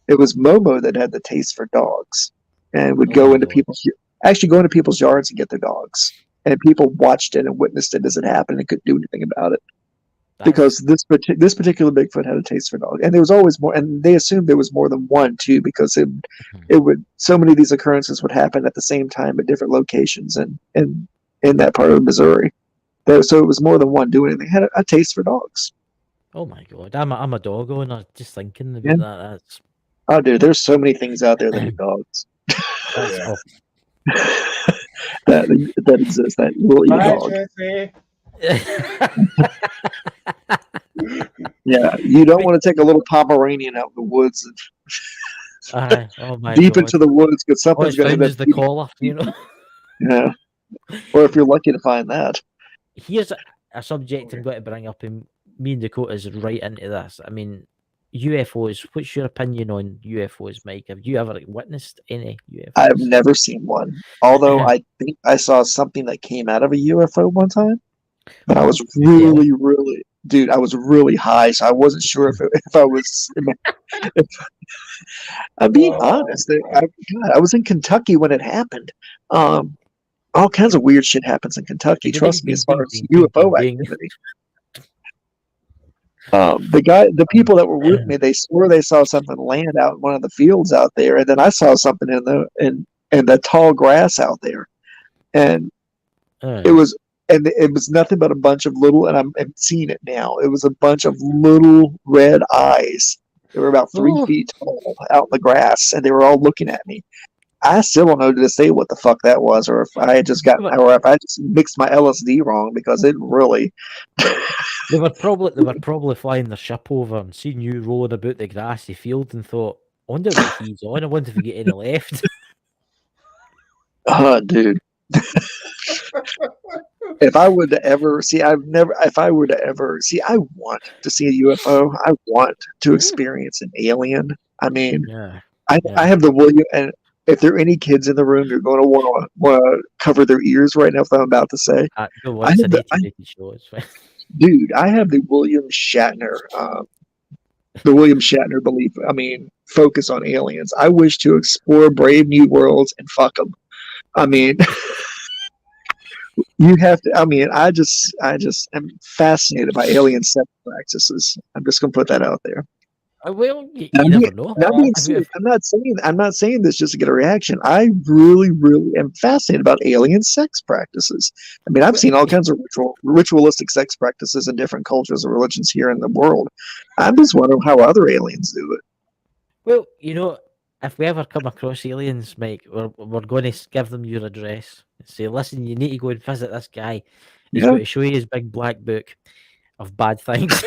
It was Momo that had the taste for dogs and would Oh go my into God. people's yards and get their dogs. And people watched it and witnessed it as it happened and couldn't do anything about it. Because this particular Bigfoot had a taste for dogs, and there was always more. And they assumed there was more than one too, because it would so many of these occurrences would happen at the same time at different locations and in that part of Missouri. So it was more than one doing it. They had a taste for dogs. Oh my God, I'm a dog owner. Just thinking about Yeah. that. Oh, dude, there's so many things out there that eat dogs That's Yeah. awful. that exist that will eat Bye, dogs. Jesse. Yeah, you don't want to take a little Pomeranian out in the woods and Oh my deep God. into the woods because All something's it's going to found hit is the that. collar, Yeah, or if you're lucky to find that. Here's a subject I'm going to bring up, and me and Dakota's right into this. I mean, UFOs. What's your opinion on UFOs, Mike? Have you ever witnessed any UFOs? I've never seen one, although I think I saw something that came out of a UFO one time. But I was really, dude, I was really high, so I wasn't sure if I was. I'm being honest. I was in Kentucky when it happened. All kinds of weird shit happens in Kentucky. Trust me, as far as UFO activity. The people that were with me, they swore they saw something land out in one of the fields out there, and then I saw something in the tall grass out there, and it was nothing but a bunch of little, and I'm seeing it now. It was a bunch of little red eyes. They were about 3 feet tall out in the grass, and they were all looking at me. I still don't know to this day what the fuck that was, or if I had just or if I just mixed my LSD wrong, because it really. They were probably flying their ship over and seen you rolling about the grassy field and thought, I wonder what he's on. I wonder if we get any left. Dude. If I were to ever see, I want to see a UFO. I want to experience an alien. I mean, I have the William, and if there are any kids in the room, you're going to want to cover their ears right now. If I'm about to say, dude, I have the William Shatner belief. I mean, focus on aliens. I wish to explore brave new worlds and fuck them. I mean, you have to. I mean, I just am fascinated by alien sex practices. I'm just gonna put that out there. Well, you never know. I'm not saying this just to get a reaction. I really, really am fascinated about alien sex practices. I mean, I've seen all kinds of ritualistic sex practices in different cultures and religions here in the world. I'm just wondering how other aliens do it. Well, if we ever come across aliens, Mike, we're going to give them your address and say, listen, you need to go and visit this guy. He's going to show you his big black book of bad things.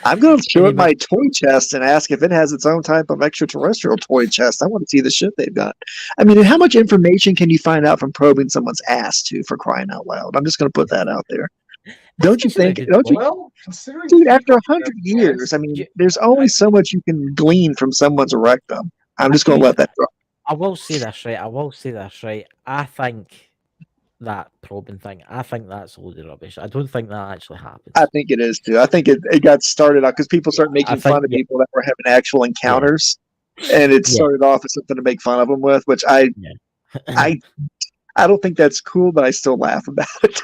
I'm going to show it my toy chest and ask if it has its own type of extraterrestrial toy chest. I want to see the shit they've got. I mean, how much information can you find out from probing someone's ass, too, for crying out loud? I'm just going to put that out there. Don't you think? Well, dude, after 100 years, I mean, there's only so much you can glean from someone's rectum. I'm just going to let that drop. I will say this, right? I think that probing thing, I think that's a load of rubbish. I don't think that actually happens. I think it is, too. I think it got started out because people started making fun of people that were having actual encounters. And it started off as something to make fun of them with, which I don't think that's cool, but I still laugh about it.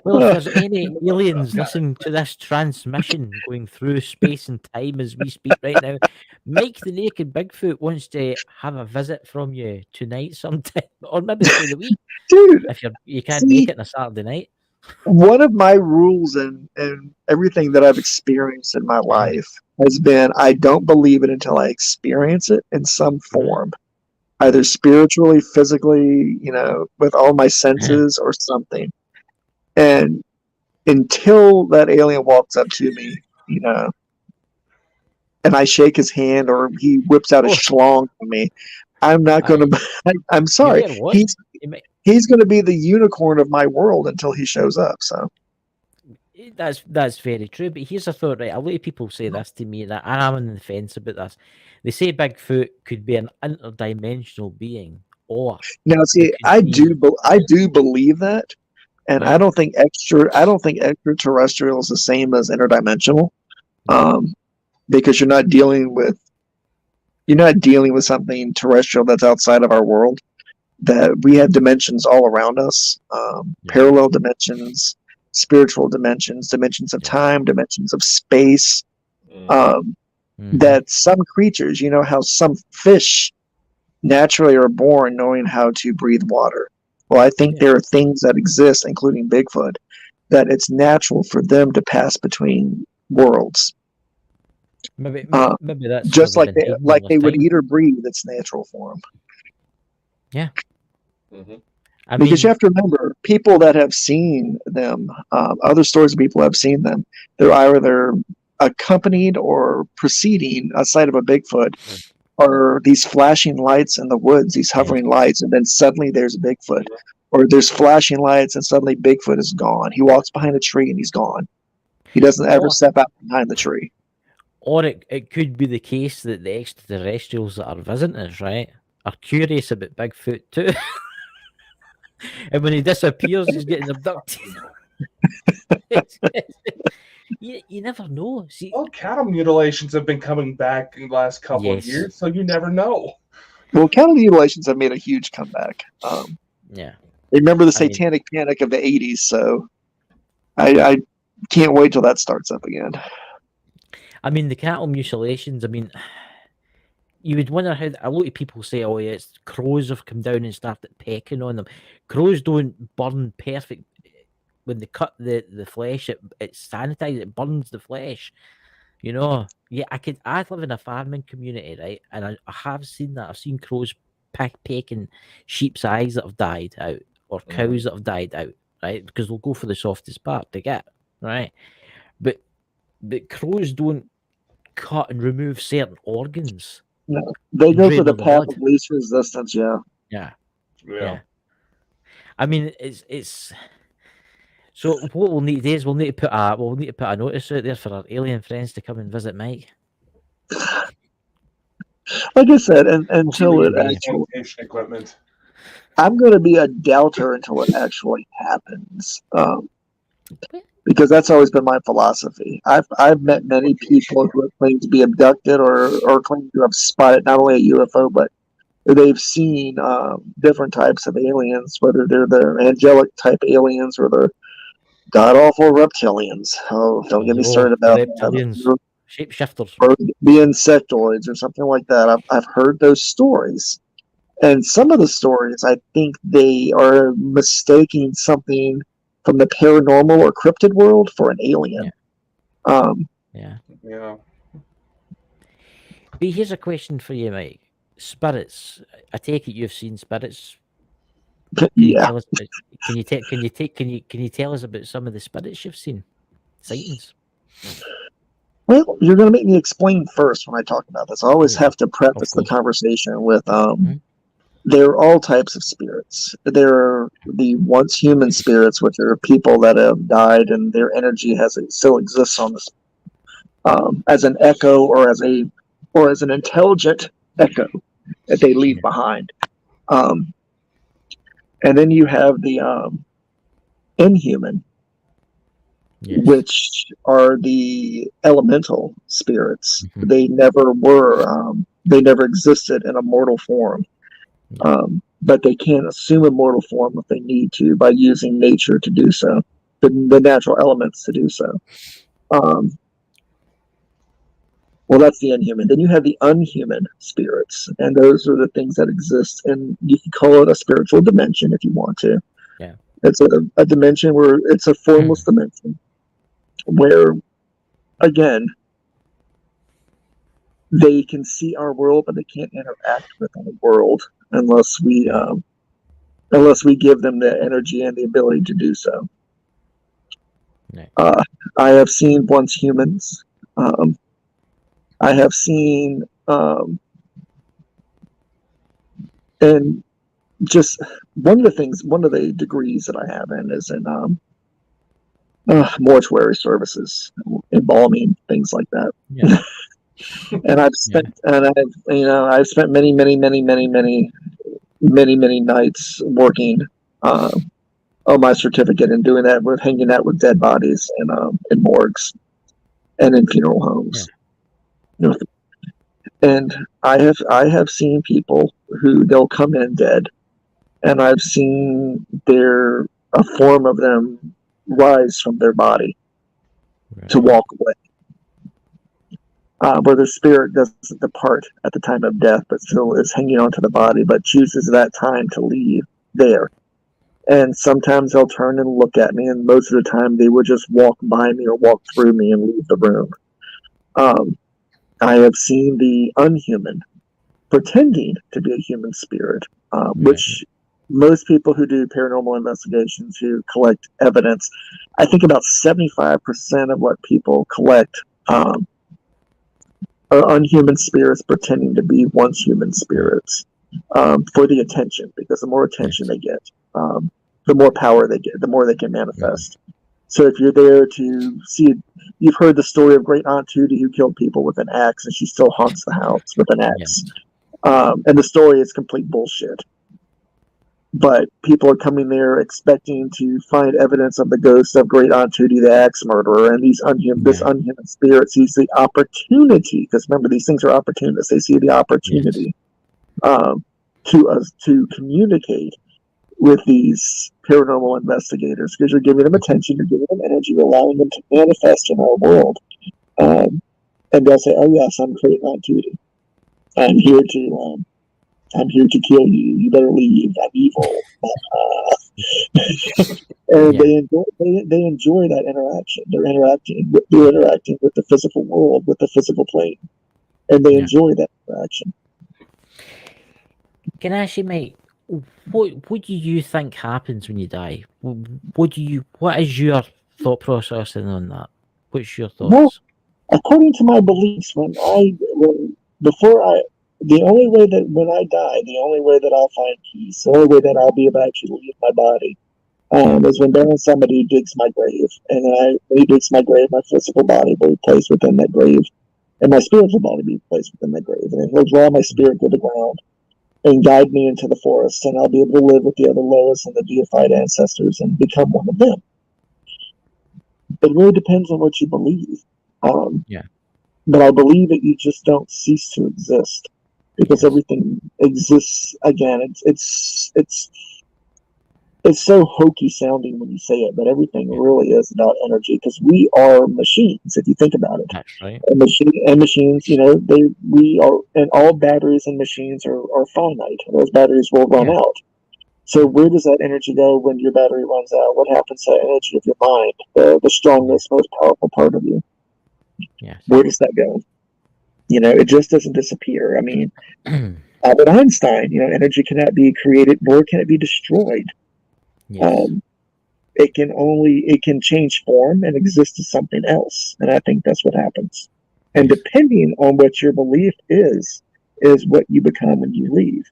Well, if there's any aliens listening to this transmission going through space and time as we speak right now, Mike the Naked Bigfoot wants to have a visit from you tonight sometime, or maybe through the week. Dude, if you can't make it on a Saturday night. One of my rules and everything that I've experienced in my life has been I don't believe it until I experience it in some form. Either spiritually, physically, with all my senses or something. And until that alien walks up to me, and I shake his hand or he whips out a schlong for me, I'm not going to. I'm sorry. He's going to be the unicorn of my world until he shows up. So that's very true. But here's a thought, right? A lot of people say this to me, that I'm on the fence about this. They say Bigfoot could be an interdimensional being, or Now, see, I do believe that, and Yeah. I don't think extraterrestrial is the same as interdimensional, because you're not dealing with something terrestrial that's outside of our world. That we have dimensions all around us, parallel dimensions, spiritual dimensions, dimensions of time, dimensions of space. That some creatures, you know, how some fish naturally are born knowing how to breathe water. Well, I think there are things that exist, including Bigfoot, that it's natural for them to pass between worlds. Maybe that's Just how like they've been hidden all they this would time. eat or breathe. It's natural for them. Yeah. I Because you mean, have to remember, people that have seen them, other stories of people have seen them, they're either accompanied or preceding a sight of a Bigfoot, or these flashing lights in the woods, these hovering lights, and then suddenly there's a Bigfoot. Or there's flashing lights and suddenly Bigfoot is gone. He walks behind a tree and he's gone. He doesn't ever step out behind the tree. or it could be the case that the extraterrestrials that are visiting us, right, are curious about Bigfoot too. And when he disappears, he's getting abducted. You never know. See, Well, cattle mutilations have been coming back in the last couple of years, so you never know. Well, cattle mutilations have made a huge comeback. yeah. Remember the satanic panic of the 80s, so I can't wait till that starts up again. I mean, the cattle mutilations, I mean, you would wonder how a lot of people say, oh, yeah, it's crows have come down and started pecking on them. Crows don't burn perfect. When they cut the flesh, it's sanitized, it burns the flesh. You know, yeah, I live in a farming community, right? And I have seen that. I've seen crows pecking sheep's eyes that have died out, or cows that have died out, right? Because they'll go for the softest part to get, right? But crows don't cut and remove certain organs. No, they go for the Drain the path blood. of least resistance. Yeah. I mean, it's. So what we'll need to do is we'll need to put a notice out there for our alien friends to come and visit Mike. Like I said, until it actually, equipment. I'm going to be a doubter until it actually happens, because that's always been my philosophy. I've met many people who have claimed to be abducted or claim to have spotted not only a UFO, but they've seen different types of aliens, whether they're the angelic type aliens or the god awful reptilians. Oh, don't get me started about reptilians, shapeshifters, or the insectoids or something like that. I've heard those stories, and some of the stories I think they are mistaking something from the paranormal or cryptid world for an alien. Yeah. Yeah. But here's a question for you, Mike. Spirits. I take it you've seen spirits. Yeah. Can you tell us about some of the spirits you've seen? Sightings. Well, you're going to make me explain first when I talk about this. I always have to preface the conversation with there are all types of spirits. There are the once human spirits, which are people that have died and their energy still exists on this as an echo or as an intelligent echo that they leave behind. And then you have the inhuman, which are the elemental spirits. They never were, they never existed in a mortal form. But they can assume a mortal form if they need to by using nature to do so, the natural elements to do so. Well, that's the inhuman. Then you have the unhuman spirits, and those are the things that exist, and you can call it a spiritual dimension if you want to. Yeah, it's a dimension where it's a formless dimension, where, again, they can see our world, but they can't interact with our world unless we give them the energy and the ability to do so. I have seen once humans. I have seen, and just one of the degrees that I have in is in mortuary services, embalming, things like that. Yeah. And I've spent, I've spent many many, many nights working on my certificate and doing that with hanging out with dead bodies in morgues and in funeral homes. You know, and I have seen people who they'll come in dead, and I've seen a form of them rise from their body to walk away. Where the spirit doesn't depart at the time of death, but still is hanging on to the body, but chooses that time to leave there. And sometimes they'll turn and look at me, and most of the time they will just walk by me or walk through me and leave the room. I have seen the unhuman pretending to be a human spirit, which most people who do paranormal investigations, who collect evidence, I think about 75% of what people collect are unhuman spirits pretending to be once human spirits for the attention, because the more attention they get, the more power they get, the more they can manifest. So if you're there to see, you've heard the story of Great Aunt Tootie who killed people with an axe, and she still haunts the house with an axe. And the story is complete bullshit. But people are coming there expecting to find evidence of the ghost of Great Aunt Tootie, the axe murderer, and this unhuman spirit sees the opportunity, because remember, these things are opportunists. They see the opportunity to communicate with these paranormal investigators, because you're giving them attention, you're giving them energy, you're allowing them to manifest in our world. And they'll say, "Oh yes, I'm Great Aunt Tootie. I'm here to kill you. You better leave. I'm evil." And they enjoy that interaction. They're interacting with the physical world, with the physical plane, and they enjoy that interaction. Can I ask you, mate, what do you think happens when you die? What is your thought process on that? What's your thoughts? Well, according to my beliefs, the only way that when I die, the only way that I'll find peace, the only way that I'll be able to actually leave my body, is when somebody digs my grave, and when he digs my grave, my physical body will be placed within that grave, and my spiritual body will be placed within that grave, and then he'll draw my spirit to the ground and guide me into the forest, and I'll be able to live with the other Lois and the deified ancestors and become one of them. It really depends on what you believe. But I believe that you just don't cease to exist, because everything exists again. It's so hokey sounding when you say it, but everything really is about energy, because we are machines, if you think about it. That's right. And machines, we are, and all batteries and machines are finite. Those batteries will run out. So where does that energy go when your battery runs out? What happens to that energy of your mind, the strongest, most powerful part of you? Yes. Where does that go? It just doesn't disappear. I mean, Albert Einstein, energy cannot be created, nor can it be destroyed. Yes. It can change form and exist as something else. And I think that's what happens. And depending on what your belief is what you become when you leave.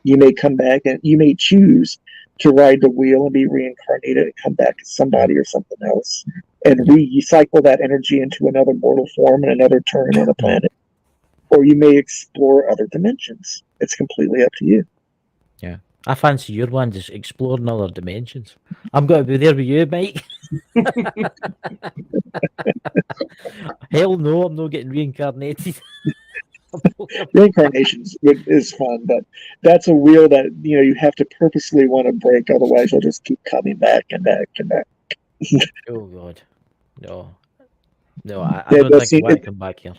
You may come back and you may choose to ride the wheel and be reincarnated and come back as somebody or something else, and recycle that energy into another mortal form and another turn on the planet. Or you may explore other dimensions. It's completely up to you. Yeah. I fancy your one, just exploring other dimensions. I'm going to be there with you, Mike. Hell no, I'm not getting reincarnated. Reincarnation is fun, but that's a wheel that you have to purposely want to break, otherwise you'll just keep coming back and back and back. Oh God, no, I don't think I want to come back here.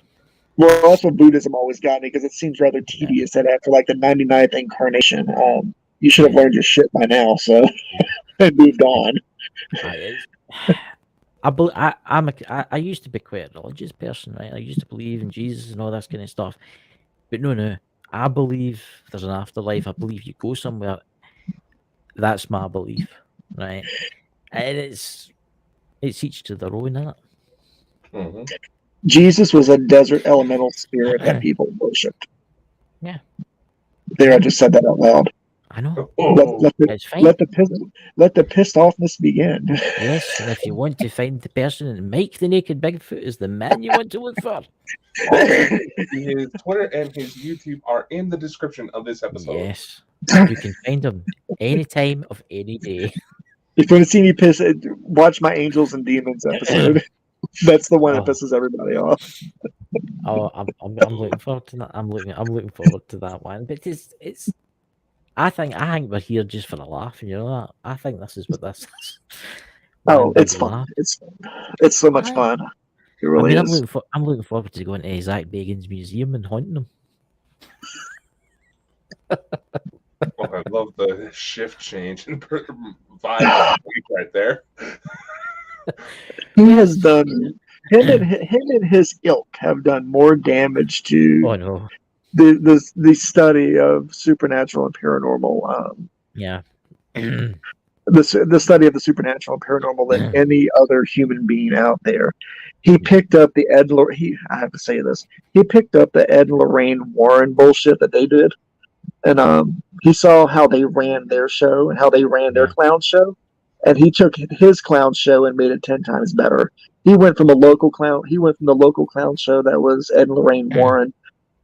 Well, that's what Buddhism always got me, because it seems rather tedious that after like the 99th incarnation, you should have learned your shit by now, so and moved on. I used to be quite a religious person, right? I used to believe in Jesus and all that kind of stuff. But no, I believe there's an afterlife. I believe you go somewhere. That's my belief, right? And it's each to their own, isn't it? Mm-hmm. Jesus was a desert elemental spirit that people worshipped. Yeah. There, I just said that out loud. I know. Oh, It's fine. let the pissed offness begin. Yes, and if you want to find the person, Mike the Naked Bigfoot is the man you want to look for. his Twitter and his YouTube are in the description of this episode. Yes, you can find him anytime of any day. If you want to see me piss, watch my Angels and Demons episode. That's the one that pisses everybody off. Oh, I'm looking forward to that. I'm looking forward to that one. But it's. I think we're here just for a laugh. You know that. I think this is what this is. Oh, One it's big fun. laugh. It's so much fun. It really is. I'm looking forward to going to Zach Bagan's museum and haunting him. Oh, I love the shift change and vibe right there. He has done. Him and his ilk have done more damage to Oh no. the study of supernatural and paranormal. Yeah. The study of the supernatural and paranormal than any other human being out there. He picked up the I have to say this. He picked up the Ed and Lorraine Warren bullshit that they did, and he saw how they ran their show and how they ran their clown show, and he took his clown show and made it 10 times better. He went from the local clown show that was Ed and Lorraine Warren,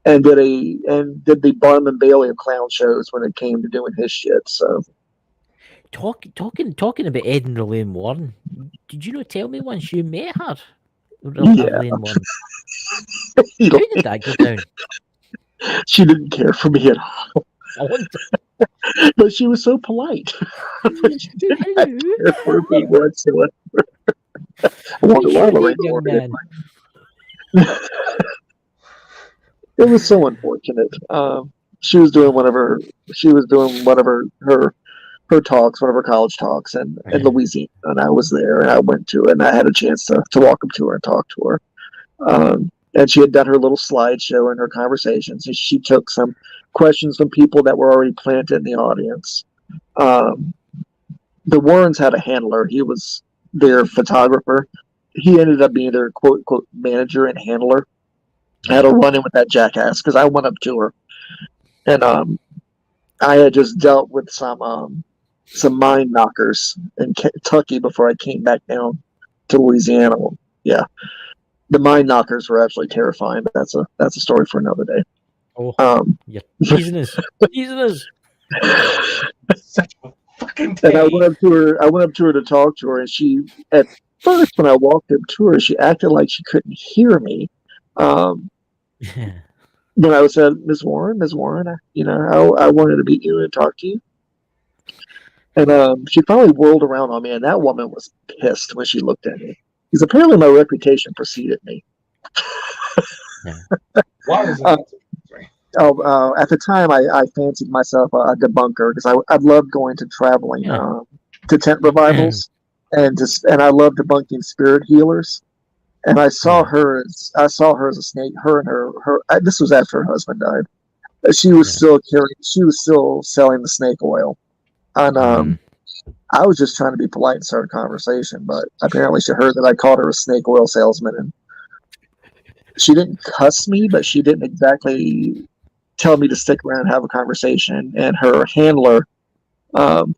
and did the Barnum and Bailey of clown shows when it came to doing his shit. So. Talking about Ed and Lorraine Warren, did you not tell me once you met her? Yeah. Lorraine Warren. How did that go down? She didn't care for me at all. I wonder. But she was so polite. She didn't care for me whatsoever. I wonder why Lorraine Warren. It was so unfortunate. She was doing one of her talks, one of her college talks in Louisiana, and I was there, and I went to it, and I had a chance to walk up to her and talk to her. And she had done her little slideshow and her conversations, and she took some questions from people that were already planted in the audience. The Warrens had a handler. He was their photographer. He ended up being their quote unquote manager and handler. I had a run in with that jackass because I went up to her, and I had just dealt with some mind knockers in Kentucky before I came back down to Louisiana. Yeah, the mind knockers were actually terrifying, but that's a story for another day. Oh, you're teasing us. Such a fucking and I went up to her to talk to her, and she, at first when I walked up to her, she acted like she couldn't hear me. When I said, Ms. Warren, I wanted to meet you and talk to you. And she finally whirled around on me, and that woman was pissed when she looked at me. Because apparently my reputation preceded me. Why was that? At the time, I fancied myself a debunker because I loved going to traveling to tent revivals, and I loved debunking spirit healers. And I saw her as a snake. Her and her. This was after her husband died. She was still selling the snake oil, and I was just trying to be polite and start a conversation. But apparently, she heard that I called her a snake oil salesman, and she didn't cuss me, but she didn't exactly tell me to stick around and have a conversation. And her handler, he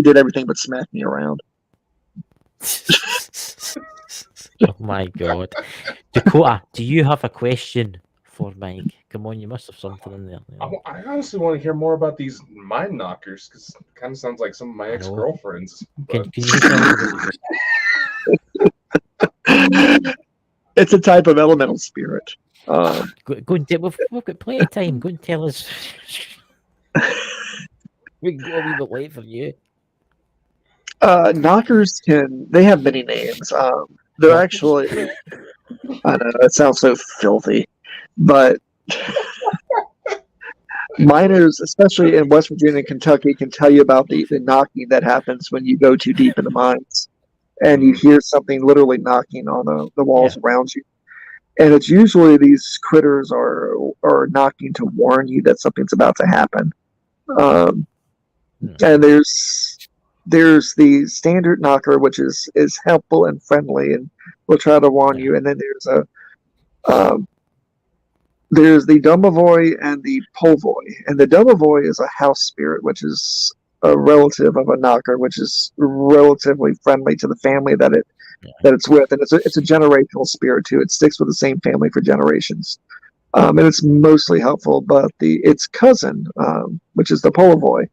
did everything but smack me around. Oh my god. Dakota, do you have a question for Mike? Come on, you must have something in there. I honestly want to hear more about these mind knockers because it kind of sounds like some of my ex-girlfriends. Can you tell me? It's a type of elemental spirit. Go and we've got plenty of time. Go and tell us. We can go a wee bit late for you. Knockers they have many names. They're actually, I know, it sounds so filthy, but miners, especially in West Virginia and Kentucky, can tell you about the knocking that happens when you go too deep in the mines and you hear something literally knocking on the walls around you. And it's usually these critters are knocking to warn you that something's about to happen. And there's the standard knocker, which is helpful and friendly and will try to warn you. And then there's there's the Domovoy and the Polvoy. And the Domovoy is a house spirit, which is a relative of a knocker, which is relatively friendly to the family that it's with, and it's a generational spirit too. It sticks with the same family for generations, and it's mostly helpful. But its cousin, which is the Polvoy,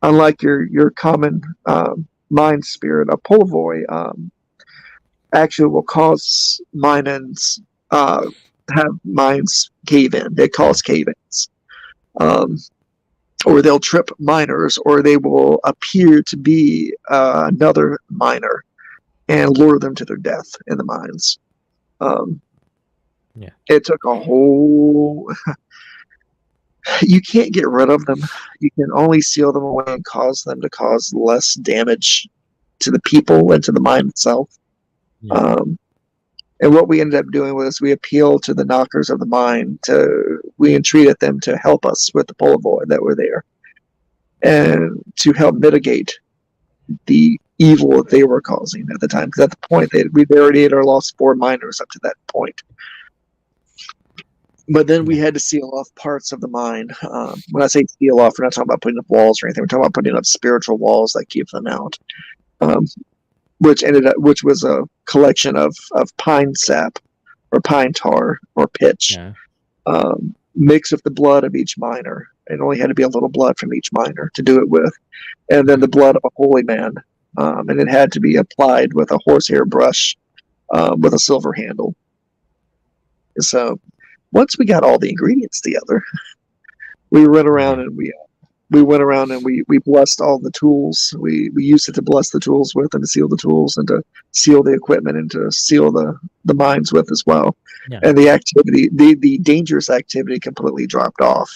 unlike your common mind spirit, a Polvoy actually will cause minds have minds cave in. They cause cave-ins. Or they'll trip miners, or they will appear to be another miner and lure them to their death in the mines. It took a whole... You can't get rid of them. You can only seal them away and cause them to cause less damage to the people and to the mine itself. And what we ended up doing was we appealed to the knockers of the mine. We entreated them to help us with the Polvoy that were there, and to help mitigate the evil that they were causing at the time. Because at the point, we already had lost 4 miners up to that point. But then we had to seal off parts of the mine. When I say seal off, we're not talking about putting up walls or anything. We're talking about putting up spiritual walls that keep them out. Which was a collection of pine sap or pine tar or pitch, mixed with the blood of each miner. It only had to be a little blood from each miner to do it with, and then the blood of a holy man, and it had to be applied with a horsehair brush with a silver handle. So once we got all the ingredients together, we went around and we blessed all the tools. We used it to bless the tools with, and to seal the tools, and to seal the equipment, and to seal the mines with as well. And the activity, the dangerous activity completely dropped off,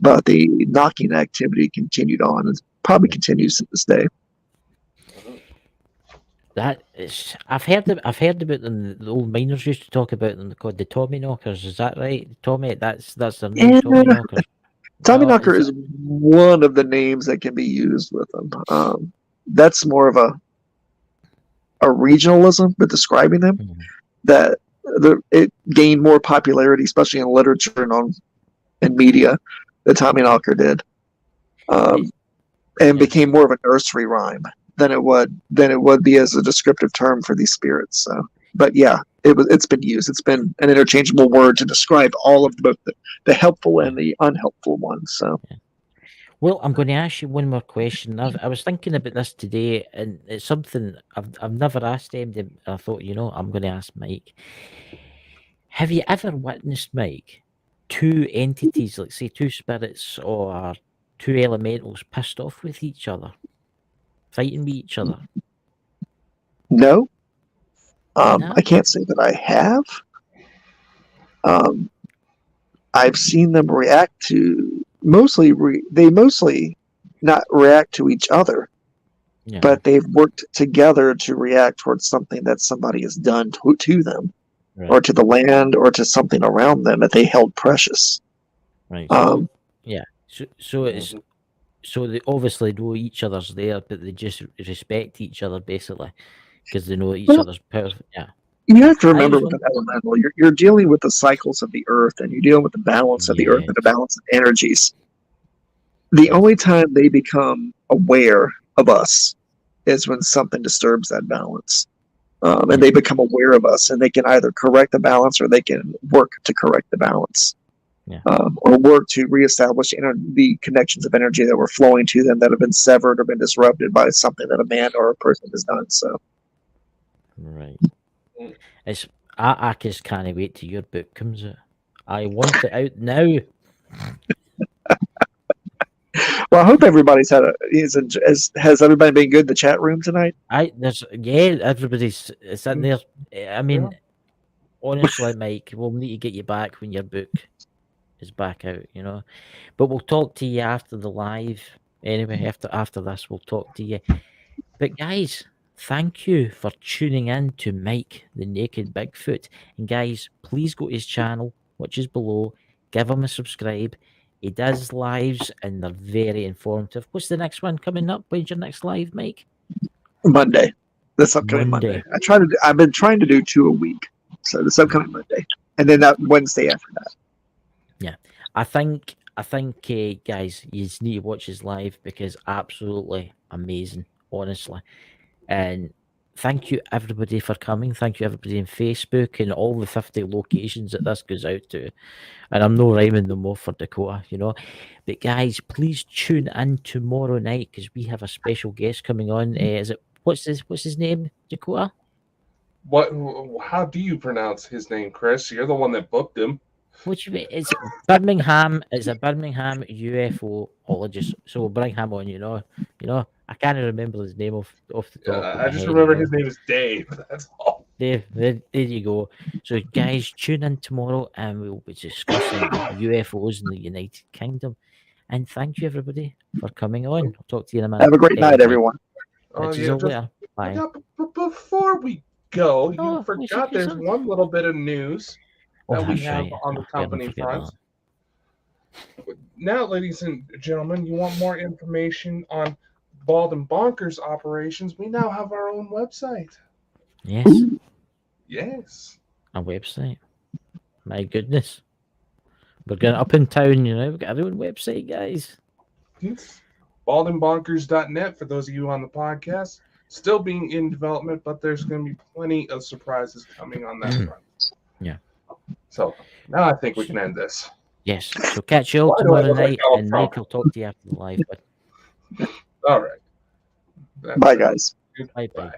but the knocking activity continued on, and probably continues to this day. That is, I've heard about them. The old miners used to talk about them called the Tommy Knockers. Is that right? Tommy, that's their name. Tommy Knockers. Tommy Knocker is one of the names that can be used with them. That's more of a regionalism with describing them. That it gained more popularity, especially in literature and in media, than Tommy Knocker did, and became more of a nursery rhyme than it would be as a descriptive term for these spirits. So, but yeah, it's been used. It's been an interchangeable word to describe all of both the helpful and the unhelpful ones. So, well, I'm going to ask you one more question. I was thinking about this today, and it's something I've never asked them. I thought, I'm going to ask Mike. Have you ever witnessed, Mike, 2 entities, like say 2 spirits or 2 elementals, pissed off with each other, fighting with each other? No. I can't say that I have. I've seen them react to they mostly not react to each other, but they've worked together to react towards something that somebody has done to them, or to the land, or to something around them that they held precious. Right. So they obviously know each other's there, but they just respect each other basically because they know each other's power. You have to remember with an elemental, you're dealing with the cycles of the earth, and you're dealing with the balance of the earth and the balance of energies. The only time they become aware of us is when something disturbs that balance. And they become aware of us, and they can either correct the balance, or they can work to correct the balance. Or work to reestablish the connections of energy that were flowing to them that have been severed or been disrupted by something that a man or a person has done. So, right. I just can't wait till your book comes out. I want it out now. Well, I hope everybody's has everybody been good in the chat room tonight? Everybody's in there. I mean, honestly, Mike, we'll need to get you back when your book is back out, But we'll talk to you after the live. Anyway, after this, we'll talk to you. But guys, thank you for tuning in to Mike the Naked Bigfoot. And guys, please go to his channel, which is below. Give him a subscribe. He does lives, and they're very informative. What's the next one coming up? When's your next live, Mike? Monday. This upcoming Monday. I've been trying to do 2 a week. So this upcoming Monday, and then that Wednesday after that. I think, guys, you just need to watch his live because absolutely amazing, honestly. And thank you everybody for coming. Thank you everybody on Facebook and all the 50 locations that this goes out to. And I'm no rhyming no more for Dakota, you know. But guys, please tune in tomorrow night because we have a special guest coming on. Is it what's his name, Dakota? What? How do you pronounce his name, Chris? You're the one that booked him. What do you mean? It's Birmingham. It's a Birmingham UFOologist. So we'll bring him on. You know. I can't remember his name off the top. Of my I just head, remember you know. his name is Dave. That's all. There you go. So guys, tune in tomorrow, and we'll be discussing UFOs in the United Kingdom. And thank you everybody for coming on. I'll talk to you in a minute. Have a great night, everyone. Oh, Catch yeah, you all just- later. Bye. But before we go, Oh, you we forgot should do there's something. one little bit of news that we that's have right. on the I forgot company about front. Now, ladies and gentlemen, you want more information on Bald and Bonkers operations? We now have our own website. Yes, Yes. a website. My goodness. We're going up in town, you know. We've got our own website, guys. It's baldandbonkers.net for those of you on the podcast. Still being in development, but there's going to be plenty of surprises coming on that front. Yeah. So now I think we can end this. Yes. So catch you all Why do I tomorrow look like night, Donald and Trump? Mike will talk to you after the live. All right. That's Bye, it. guys. Bye bye. Bye.